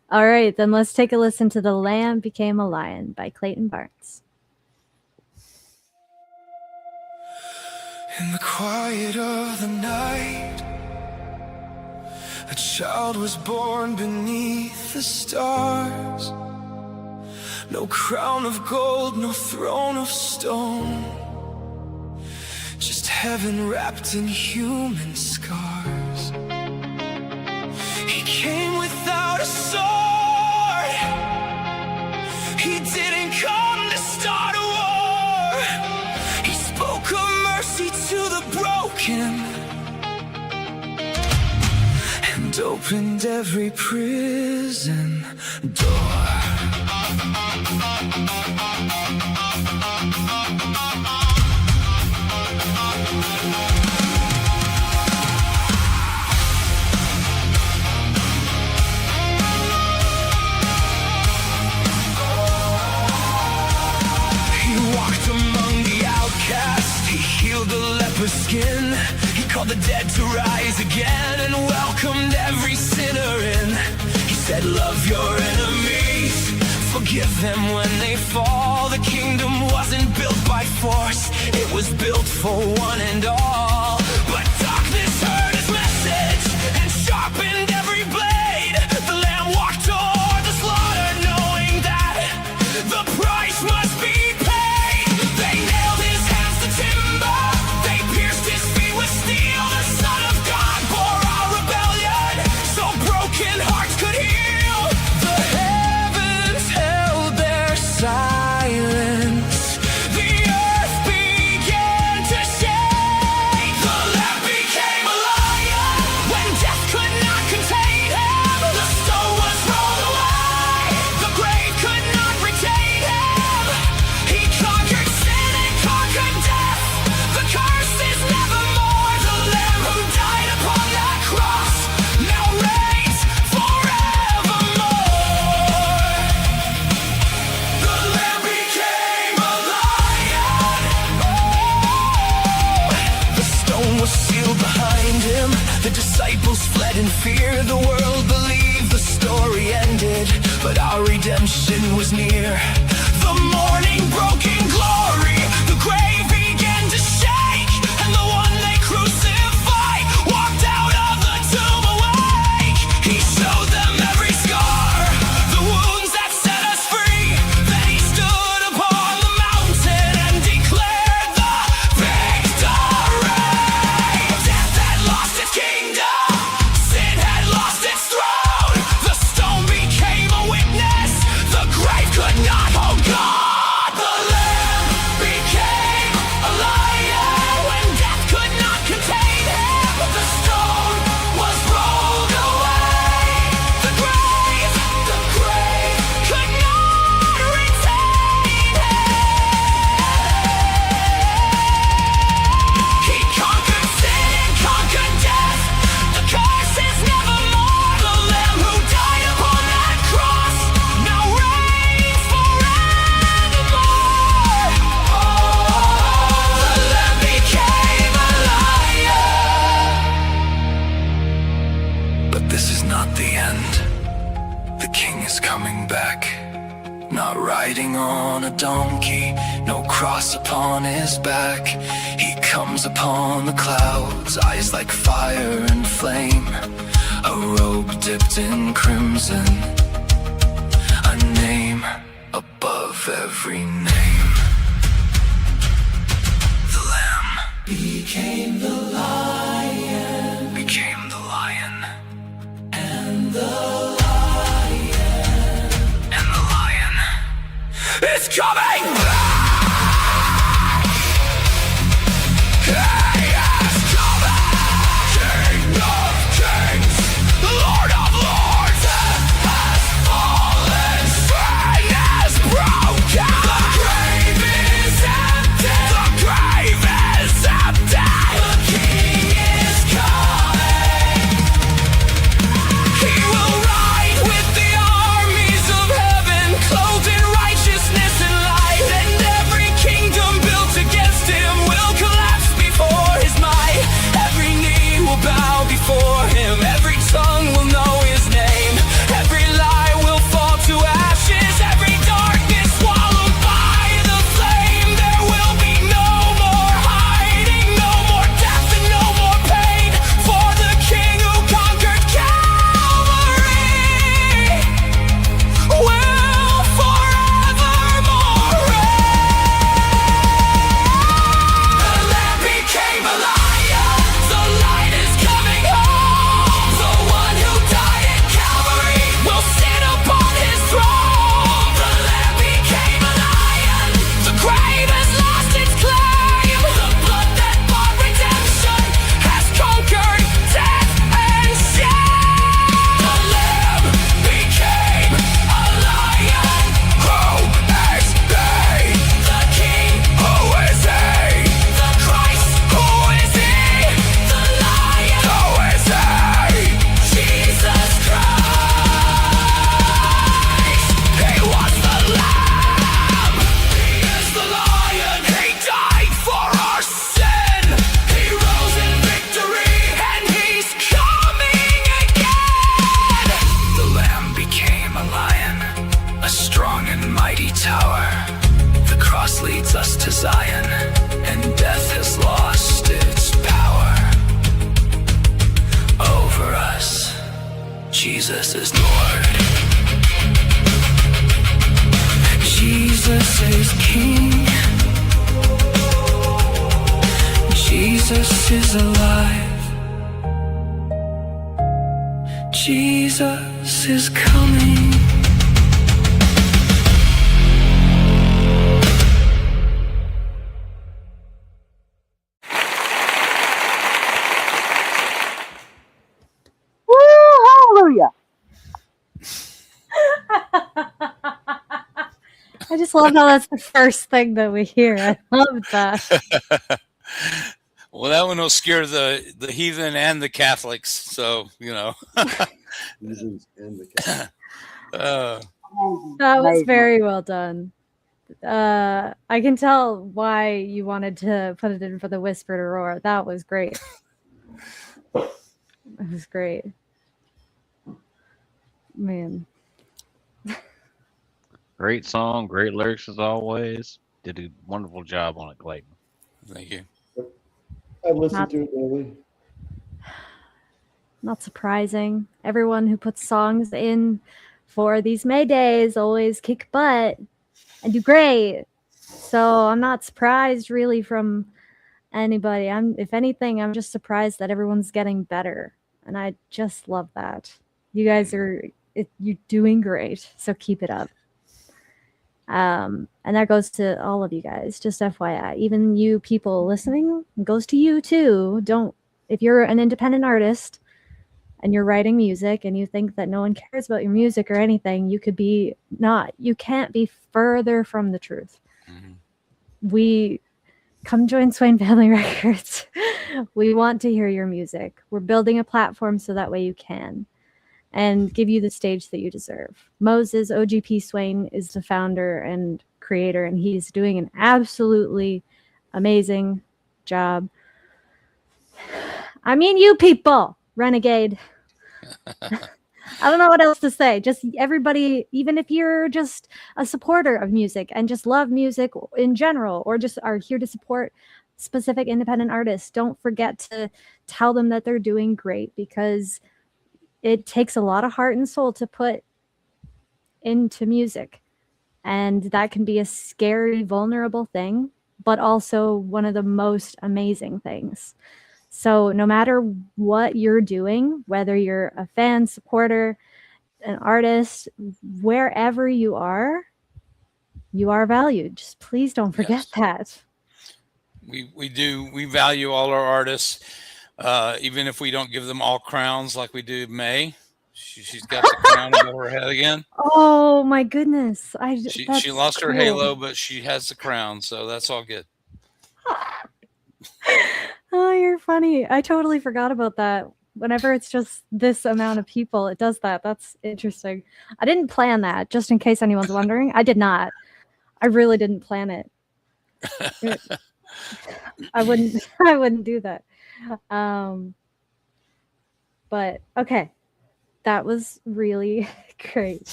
All right, then let's take a listen to "The Lamb Became a Lion" by Clayton Barnes. In the quiet of the night, a child was born beneath the stars. No crown of gold, no throne of stone, just heaven wrapped in human scars. He came without a sword. He didn't come to start a war. He spoke of mercy to the broken and opened every prison door. He healed the leper's skin. He called the dead to rise again and welcomed every sinner in. He said, love your enemies, forgive them when they fall. The kingdom wasn't built by force, it was built for one and all. But darkness heard his message and sharpened every blade. The lamb walked toward the slaughter, knowing that the price must be paid. They nailed his hands to timber, they pierced his feet with steel. The Son of God bore our rebellion, so broken hearts could heal. The heavens held their silence, the earth began to shake. The Lamb became a lion when death could not contain him. The stone was rolled away, the grave could not retain him. He conquered sin and conquered death. The curse is nevermore. The Lamb who died upon that cross now reigns forevermore. The Lamb became a lion. The stone was sealed behind him. The disciples fled in fear. The world believed the story ended, but our redemption was near. The morning broke in glory, the grave began to shake, and the one they crucified walked out of the tomb awake. He showed them every scar, the wounds that set us free. Then he stood upon the mountain and declared the victory. Death had lost its kingdom, sin had lost its throne. The stone became a witness, the grave could not hold God. The Lamb became the end. The king is coming back. Not riding on a donkey, no cross upon his back. He comes upon the clouds, eyes like fire and flame, a robe dipped in crimson, a name above every name. The lamb became the lion, became the lion, and the it's coming back! He is coming! King of kings, Lord of lords, has fallen. Sin is broken. The grave is empty. The grave is empty. The king is coming. He will ride with the armies of heaven, clothed in righteousness and light, and every kingdom built against him will collapse before his might. Every knee will bow before him, every tongue will know his name, every lie will fall to ashes, every darkness swallowed by the flame. There will be no more hiding, no more death and no more pain, for the king who conquered Calvary will forevermore reign. The lamb became a lion. The light is coming home. The one who died at Calvary will sit upon his throne. The lamb became a lion. The grave has lost its claim. The blood that bought redemption has conquered death and shame. The lamb became a lion. Who is he? The king. Who is he? The Christ. Who is he? The lion. Who is he? Jesus Christ. He was the lamb. He is the lion. He died for our sin. He rose in victory and he's coming again. The lamb became a lion, a strong and mighty tower. The cross leads us to Zion, and death has lost its power over us. Jesus is Lord. Jesus is King. Jesus is alive. Jesus is coming. Woo! Hallelujah! I just love how that's the first thing that we hear. I love that. Well, that one will scare the heathen and the Catholics. So, you know. That was very well done. I can tell why you wanted to put it in for the Whispered Aurora. That was great. It was great. Man. Great song, great lyrics as always. Did a wonderful job on it, Clayton. Thank you. I listened to it daily. Not surprising. Everyone who puts songs in for these May Days always kick butt and do great. So I'm not surprised really from anybody. If anything, I'm just surprised that everyone's getting better. And I just love that. You guys you're doing great. So keep it up. And that goes to all of you guys, just FYI. Even you people listening, it goes to you too. If you're an independent artist and you're writing music and you think that no one cares about your music or anything, you can't be further from the truth. Mm-hmm. Come join Swain Family Records. We want to hear your music. We're building a platform so that way you can. And give you the stage that you deserve. Moses, OGP Swain, is the founder and creator, and he's doing an absolutely amazing job. I mean, you people, Renegade. I don't know what else to say. Just everybody, even if you're just a supporter of music and just love music in general, or just are here to support specific independent artists, don't forget to tell them that they're doing great, because it takes a lot of heart and soul to put into music. And that can be a scary, vulnerable thing, but also one of the most amazing things. So no matter what you're doing, whether you're a fan, supporter, an artist, wherever you are valued. Just please don't forget that. We value all our artists, even if we don't give them all crowns like we do May. She's got the crown above her head again. Oh my goodness. She lost her halo, but she has the crown, so that's all good. Oh, you're funny. I totally forgot about that. Whenever it's just this amount of people, it does that. That's interesting. I didn't plan that, just in case anyone's wondering. I did not. I really didn't plan it. I wouldn't do that. But okay. That was really great.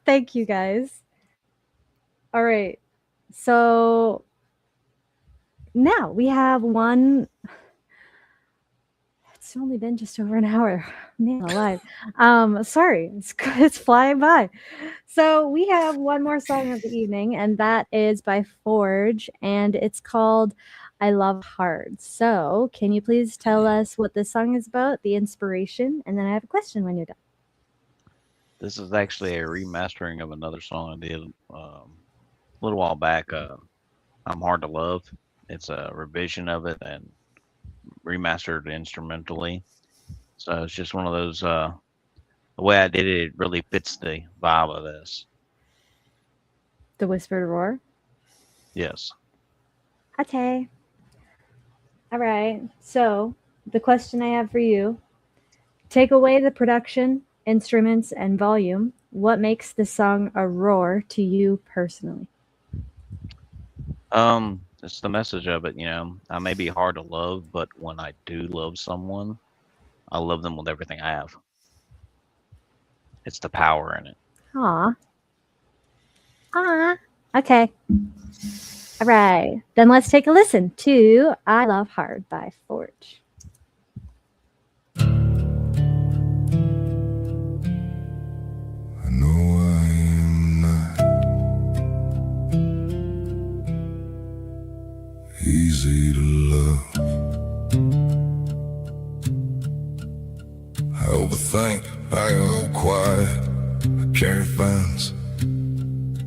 Thank you guys. All right. So now we have one. It's only been just over an hour. Man alive. Sorry, it's flying by. So we have one more song of the evening, and that is by Forge, and it's called I Love Hard. So can you please tell us what this song is about, the inspiration, and then I have a question when you're done. This is actually a remastering of another song I did a little while back. I'm Hard to Love. It's a revision of it and remastered instrumentally. So it's just one of those, the way I did it really fits the vibe of this. The Whispered Roar? Yes. Okay. All right. So the question I have for you, take away the production, instruments, and volume. What makes this song a roar to you personally? It's the message of it, you know. I may be hard to love, but when I do love someone, I love them with everything I have. It's the power in it. Aw. Okay. All right. Then let's take a listen to I Love Hard by Forge. I know I am not easy to love. I overthink, I go quiet, I carry fans.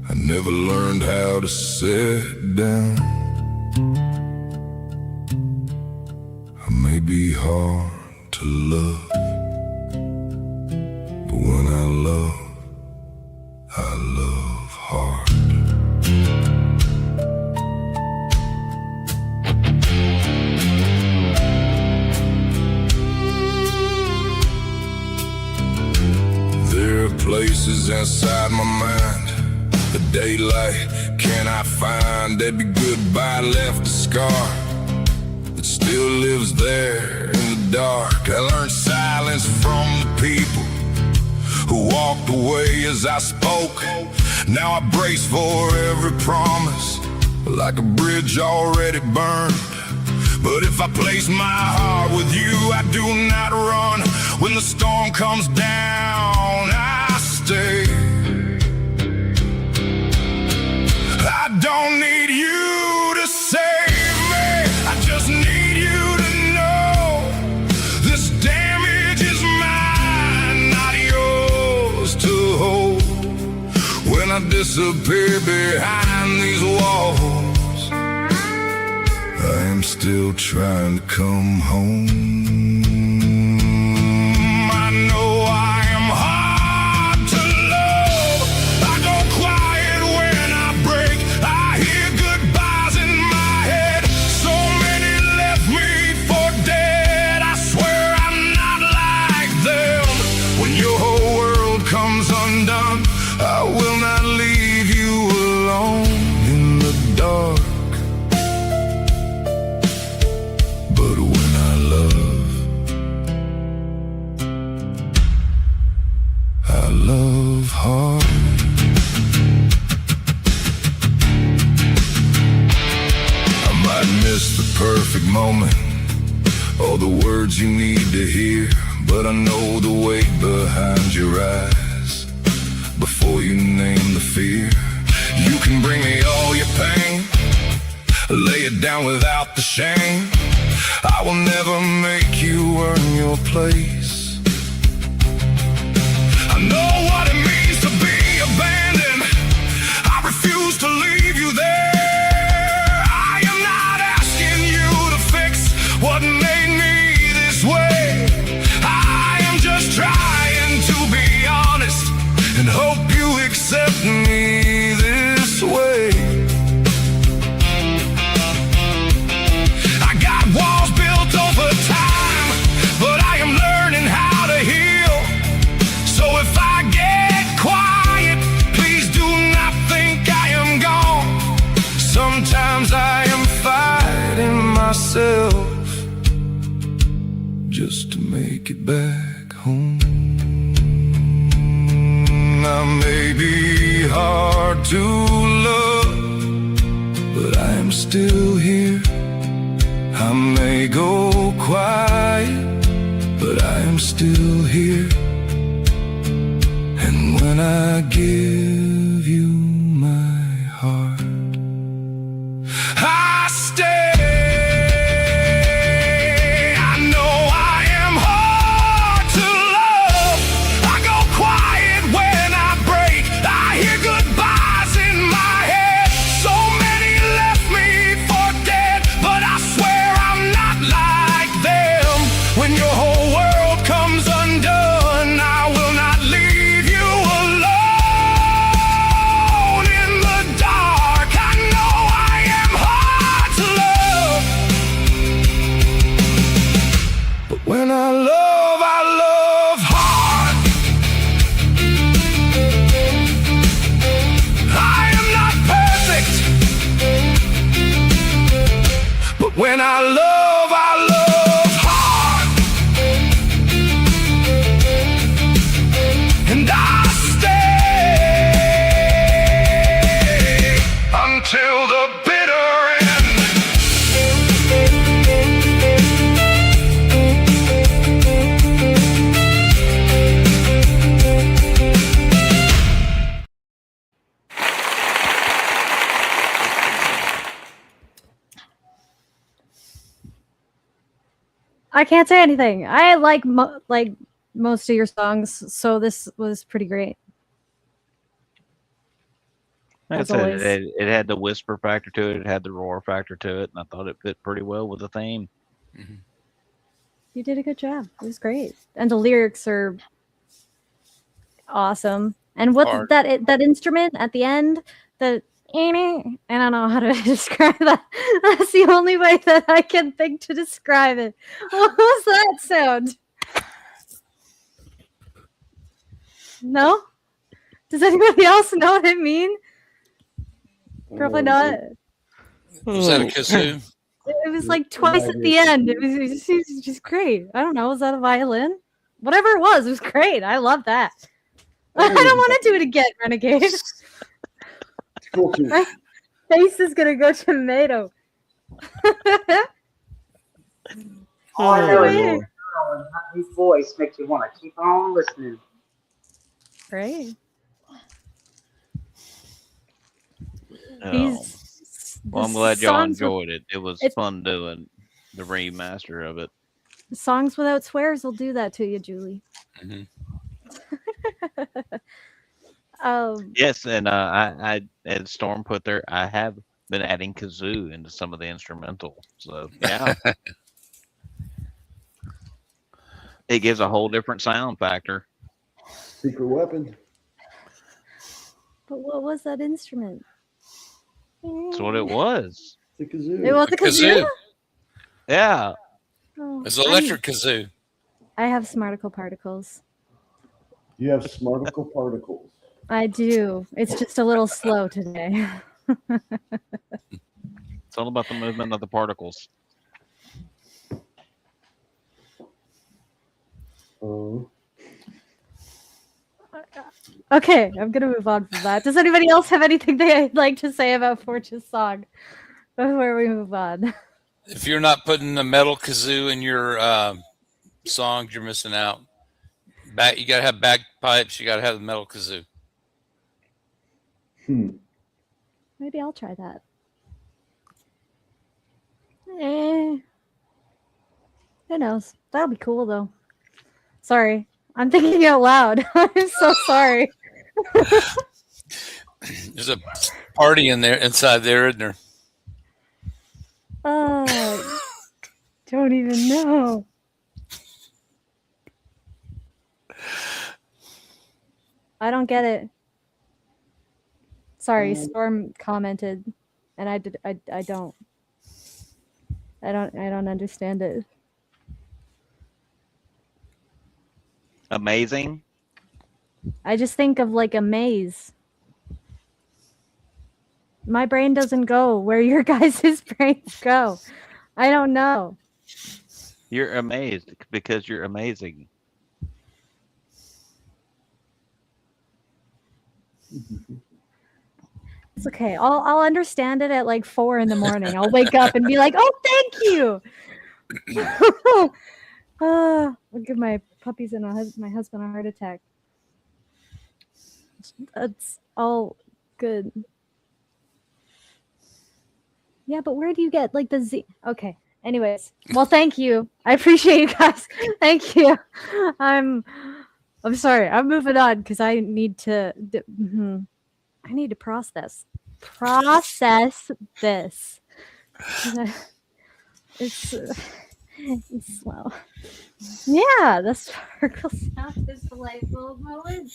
I never learned how to sit down. I may be hard to love, but when I love hard. There are places inside my mind, the daylight cannot find. Every goodbye left a scar that still lives there in the dark. I learned silence from the people who walked away as I spoke. Now I brace for every promise, like a bridge already burned. But if I place my heart with you, I do not run. When the storm comes down, I stay. I don't need you to save me, I just need you to know this damage is mine, not yours to hold. When I disappear behind these walls, I am still trying to come home. I know I am hard to love. I go quiet when I break. I hear goodbyes in my head. So many left me for dead. I swear I'm not like them. When your whole world comes undone, I will not leave you alone in the dark. But when I love moment or the words you need to hear, but I know the weight behind your eyes before you name the fear. You can bring me all your pain, lay it down without the shame. I will never make you earn your place. I know what it means to be abandoned. I refuse to leave you there. I am not asking you to fix what made me this way. I am just trying to be honest and hope you accept me this way. I got walls built over time, but I am learning how to heal. So if I get quiet, please do not think I am gone. Sometimes I am fighting myself just to make it back home. I may be hard to love, but I am still here. I may go quiet, but I am still here. And when I give you my heart, I stay. I know I am hard to love. I go quiet when I break. I hear goodbyes in my head. So many left me for dead, but I swear I'm not like them. When your whole world comes undone, I will not leave you alone in the dark. I know I am hard to love, but when I love hard. I am not perfect, but when I love hard. And I stay until the bitter end. I can't say anything. I like most of your songs, so this was pretty great. Like I As said, always. it had the whisper factor to it. It had the roar factor to it, and I thought it fit pretty well with the theme. You did a good job. It was great, and the lyrics are awesome. And what's Hard. that instrument at the end? The I don't know how to describe that. That's the only way that I can think to describe it. What was that sound? No? Does anybody else know what I mean? Probably not. Was that a kazoo? It was like twice at the end. It was just great. I don't know. Was that a violin? Whatever it was great. I love that. I don't want to do it again, Renegade. Cool too. My face is gonna go tomato. All I know is Weird. his voice makes you want to keep on listening. Great. Oh. These Well, I'm the glad y'all songs with- enjoyed it. It was it's- fun doing the remaster of it. songs without swears will do that to you, Julie. Yes, and I as Storm put there, I have been adding kazoo into some of the instrumental. So yeah, it gives a whole different sound factor. Secret weapon. But what was that instrument? That's what it was. The kazoo. It was a kazoo. Yeah. Oh, It's electric kazoo. I have smarticle particles. You have smarticle particles. I do. It's just a little slow today. It's all about the movement of the particles. Okay, I'm gonna move on from that. Does anybody else have anything they'd like to say about Fortune's song before we move on? If you're not putting the metal kazoo in your songs, you're missing out. You gotta have bagpipes. You gotta have the metal kazoo. Maybe I'll try that. Who knows? That'll be cool though. Sorry, I'm thinking out loud. I'm so sorry. There's a party inside there, isn't there? Oh, don't even know. I don't get it. Sorry, Storm commented, and I don't understand it. Amazing. I just think of like a maze. My brain doesn't go where your guys' brains go. I don't know. You're amazed because you're amazing. It's okay. I'll understand it at like 4 a.m. I'll wake up and be like, "Oh, thank you." I'll give my puppies and my husband a heart attack. That's all good. Yeah, but where do you get like the Z? Okay. Anyways, well, thank you. I appreciate you guys. Thank you. I'm sorry. I'm moving on because I need to. I need to process this. It's slow. Yeah, the sparkle sound is delightful moment.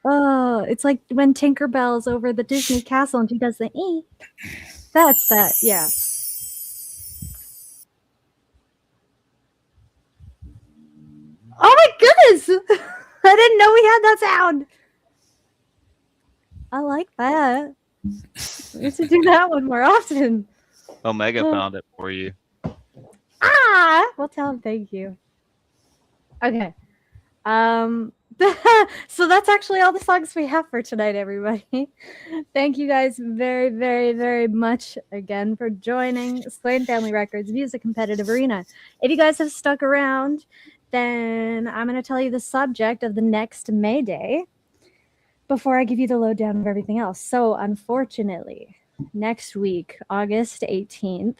Oh, it's like when Tinkerbell's over the Disney castle and she does the ee. That's that, yeah. Oh my goodness! I didn't know we had that sound. I like that. We have to do that one more often. Omega found it for you. Well, tell him thank you. Okay. So that's actually all the songs we have for tonight, everybody. Thank you guys very, very, very much again for joining Swain Family Records Music Competitive Arena. If you guys have stuck around, then I'm going to tell you the subject of the next May Day before I give you the lowdown of everything else. So unfortunately, next week, August 18th,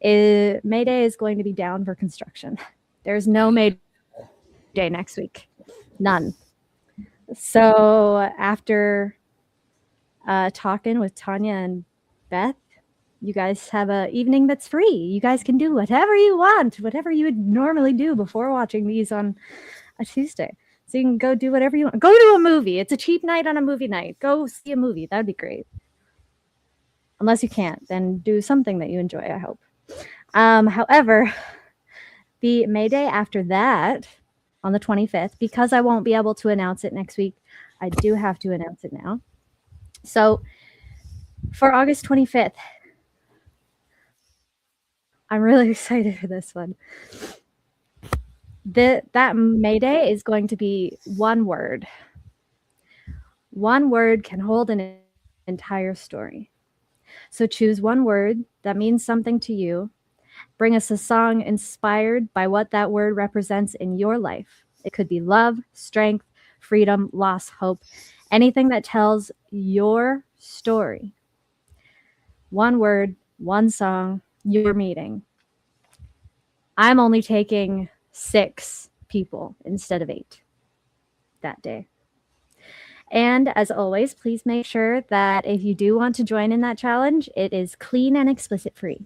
May Day is going to be down for construction. There's no May Day next week. None. So after talking with Tanya and Beth, you guys have an evening that's free. You guys can do whatever you want, whatever you would normally do before watching these on a Tuesday. So you can go do whatever you want. Go to a movie. It's a cheap night on a movie night. Go see a movie. That'd be great. Unless you can't, then do something that you enjoy, I hope. However, the May Day after that, on the 25th, because I won't be able to announce it next week, I do have to announce it now. So for August 25th, I'm really excited for this one. That May Day is going to be one word. One word can hold an entire story. So choose one word that means something to you. Bring us a song inspired by what that word represents in your life. It could be love, strength, freedom, loss, hope, anything that tells your story. One word, one song, your meeting. I'm only taking 6 people instead of 8 that day. And as always, please make sure that if you do want to join in that challenge, it is clean and explicit free.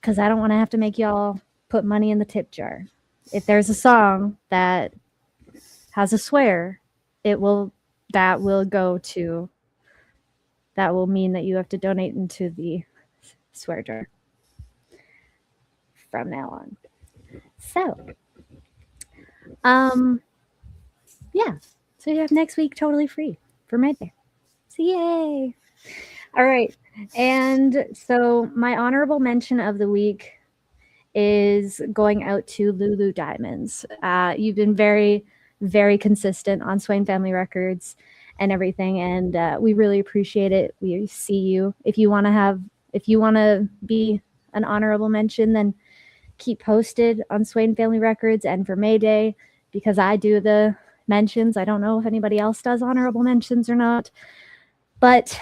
Because I don't want to have to make y'all put money in the tip jar. If there's a song that has a swear, that will mean that you have to donate into the swear jar from now on. So, yeah. So you have next week totally free for May Day. So yay! All right. And so my honorable mention of the week is going out to Lulu Diamonds. You've been very, very consistent on Swain Family Records and everything, and we really appreciate it. We see you. If you want to have if you want to be an honorable mention, then keep posted on Swain Family Records and for May Day, because I do the mentions. I don't know if anybody else does honorable mentions or not. But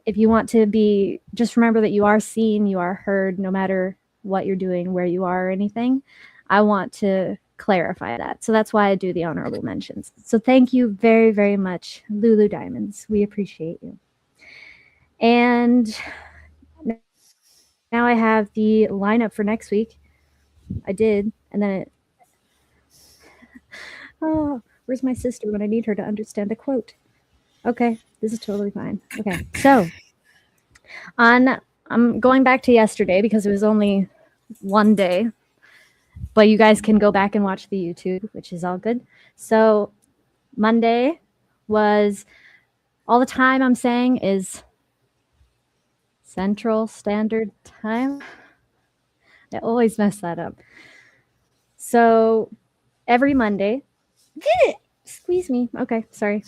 if you want to be, just remember that you are seen, you are heard, no matter what you're doing, where you are, or anything. I want to clarify that. So that's why I do the honorable mentions. So thank you very, very much, Lulu Diamonds. We appreciate you. And now I have the lineup for next week. I did, and then it... Oh, where's my sister when I need her to understand a quote? Okay, this is totally fine. Okay, so I'm going back to yesterday because it was only one day, but you guys can go back and watch the YouTube, which is all good. So Monday was, all the time I'm saying is Central Standard Time. I always mess that up. So every Monday, squeeze me. Okay, sorry.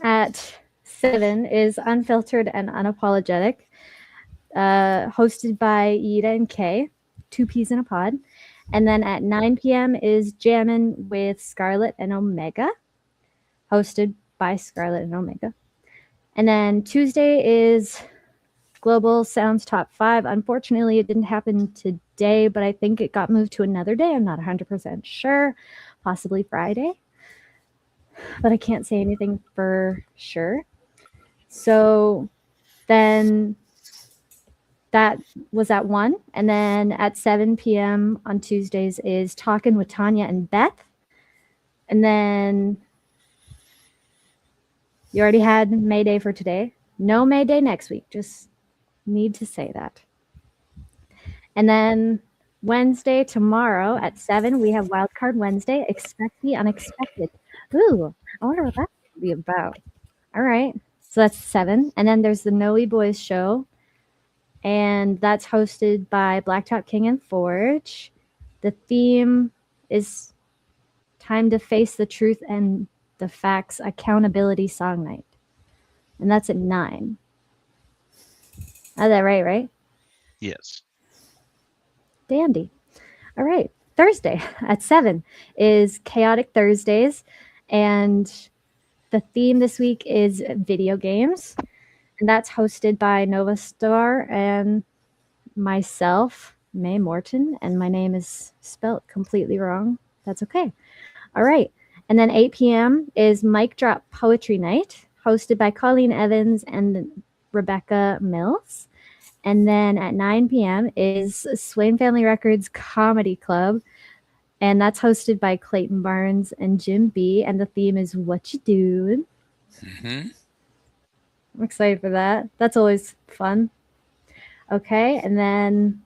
At 7 is Unfiltered and Unapologetic, hosted by Ida and Kay, 2 peas in a pod. And then at 9 p.m. is Jammin' with Scarlett and Omega, hosted by Scarlett and Omega. And then Tuesday is Global Sounds Top 5. Unfortunately, it didn't happen today, but I think it got moved to another day. I'm not 100% sure. Possibly Friday. But I can't say anything for sure. So then that was at 1. And then at 7 p.m. on Tuesdays is Talking with Tanya and Beth. And then you already had May Day for today. No May Day next week. Just need to say that. And then Wednesday, tomorrow at 7, we have Wildcard Wednesday. Expect the unexpected. Ooh, I wonder what that's going to be about. All right. So that's 7. And then there's the Noe Boys show. And that's hosted by Blacktop King and Forge. The theme is Time to Face the Truth and the Facts Accountability Song Night. And that's at 9. Is that right? Yes. Dandy. All right. Thursday at 7 is Chaotic Thursdays. And the theme this week is video games. And that's hosted by Nova Star and myself, May Morton. And my name is spelt completely wrong. That's okay. All right. And then 8 p.m. is Mic Drop Poetry Night, hosted by Colleen Evans and Rebecca Mills. And then at 9 p.m. is Swain Family Records Comedy Club. And that's hosted by Clayton Barnes and Jim B. And the theme is What You Doing? Mm-hmm. I'm excited for that. That's always fun. Okay, and then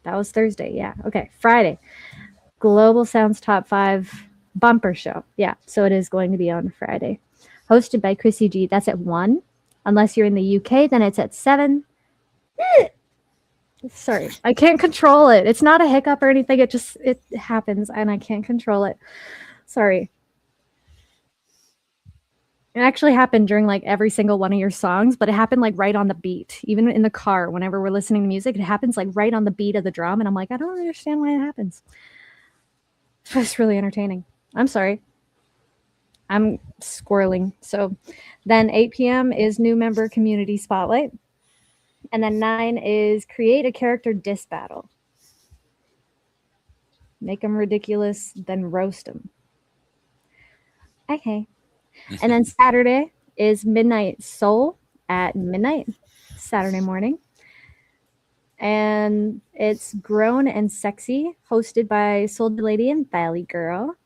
that was Thursday. Yeah. Okay, Friday. Global Sounds Top 5 bumper show. Yeah, so it is going to be on Friday. Hosted by Chrissy G. That's at 1. Unless you're in the UK, then it's at 7. Sorry, I can't control it. It's not a hiccup or anything. It happens, and I can't control it. Sorry. It actually happened during like every single one of your songs, but it happened like right on the beat. Even in the car, whenever we're listening to music, it happens like right on the beat of the drum, and I'm like, I don't understand why it happens. It's really entertaining. I'm sorry. I'm squirreling. So then 8 p.m. is new member community spotlight. And then 9 is create a character diss battle. Make them ridiculous, then roast them. Okay. And then Saturday is Midnight Soul at midnight, Saturday morning. And it's Grown and Sexy, hosted by Soldier Lady and Valley Girl.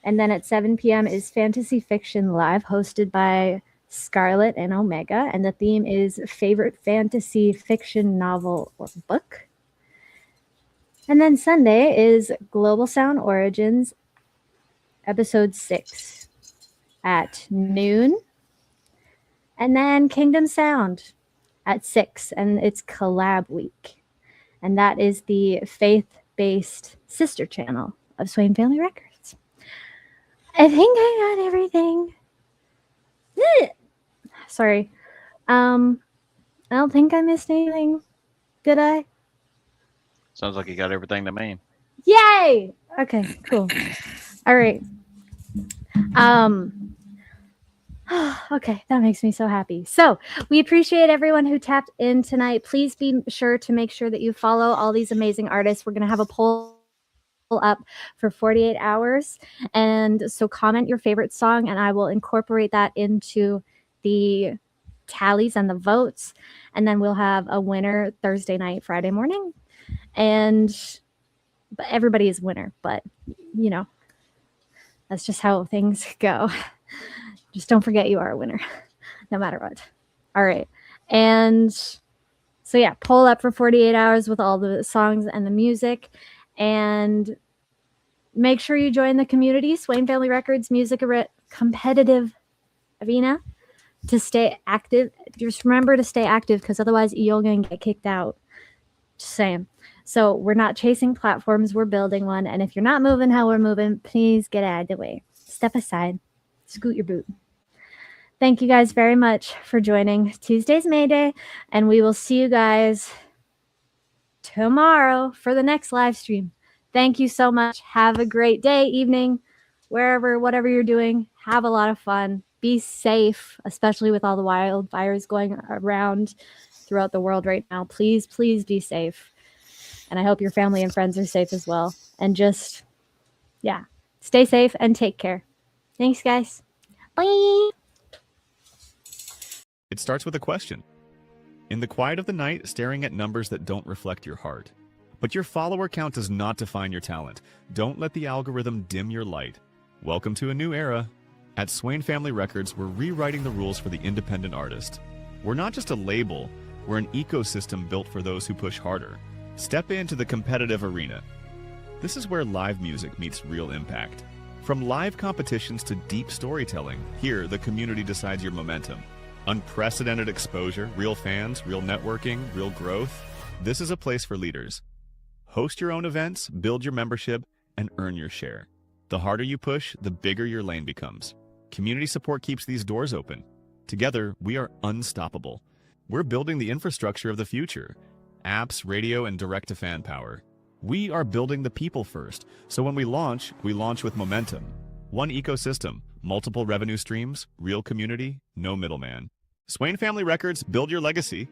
And then at 7 p.m. is Fantasy Fiction Live, hosted by Scarlett and Omega. And the theme is favorite fantasy fiction novel or book. And then Sunday is Global Sound Origins, episode 6 at noon. And then Kingdom Sound at 6, and it's collab week. And that is the faith-based sister channel of Swain Family Records. I think I got everything. Sorry. I don't think I missed anything. Did I? Sounds like you got everything to me. Yay! Okay, cool. All right. Okay, that makes me so happy. So we appreciate everyone who tapped in tonight. Please be sure to make sure that you follow all these amazing artists. We're going to have a poll up for 48 hours. And so comment your favorite song, and I will incorporate that into the tallies and the votes. And then we'll have a winner Thursday night, Friday morning. And but everybody is winner, but you know, that's just how things go. Just don't forget you are a winner, no matter what. All right. And so, yeah, poll up for 48 hours with all the songs and the music. And make sure you join the community, Swain Family Records Music Competitive Arena, to stay active. Just remember to stay active, because otherwise you're going to get kicked out. Just saying. So we're not chasing platforms. We're building one. And if you're not moving how we're moving, please get out of the way. Step aside. Scoot your boot. Thank you guys very much for joining Tuesday's May Day, and we will see you guys tomorrow for the next live stream. Thank you so much. Have a great day, evening, wherever, whatever you're doing. Have a lot of fun. Be safe, especially with all the wildfires going around throughout the world right now. Please, please be safe. And I hope your family and friends are safe as well. And just, yeah, stay safe and take care. Thanks, guys. Bye. It starts with a question. In the quiet of the night, staring at numbers that don't reflect your heart. But your follower count does not define your talent. Don't let the algorithm dim your light. Welcome to a new era. At Swain Family Records, we're rewriting the rules for the independent artist. We're not just a label, we're an ecosystem built for those who push harder. Step into the competitive arena. This is where live music meets real impact. From live competitions to deep storytelling, here the community decides your momentum. Unprecedented exposure, real fans, real networking, real growth. This is a place for leaders. Host your own events, build your membership, and earn your share. The harder you push, the bigger your lane becomes. Community support keeps these doors open. Together, we are unstoppable. We're building the infrastructure of the future. Apps, radio, and direct-to-fan power. We are building the people first, so when we launch with momentum. One ecosystem, multiple revenue streams, real community, no middleman. Swain Family Records, build your legacy.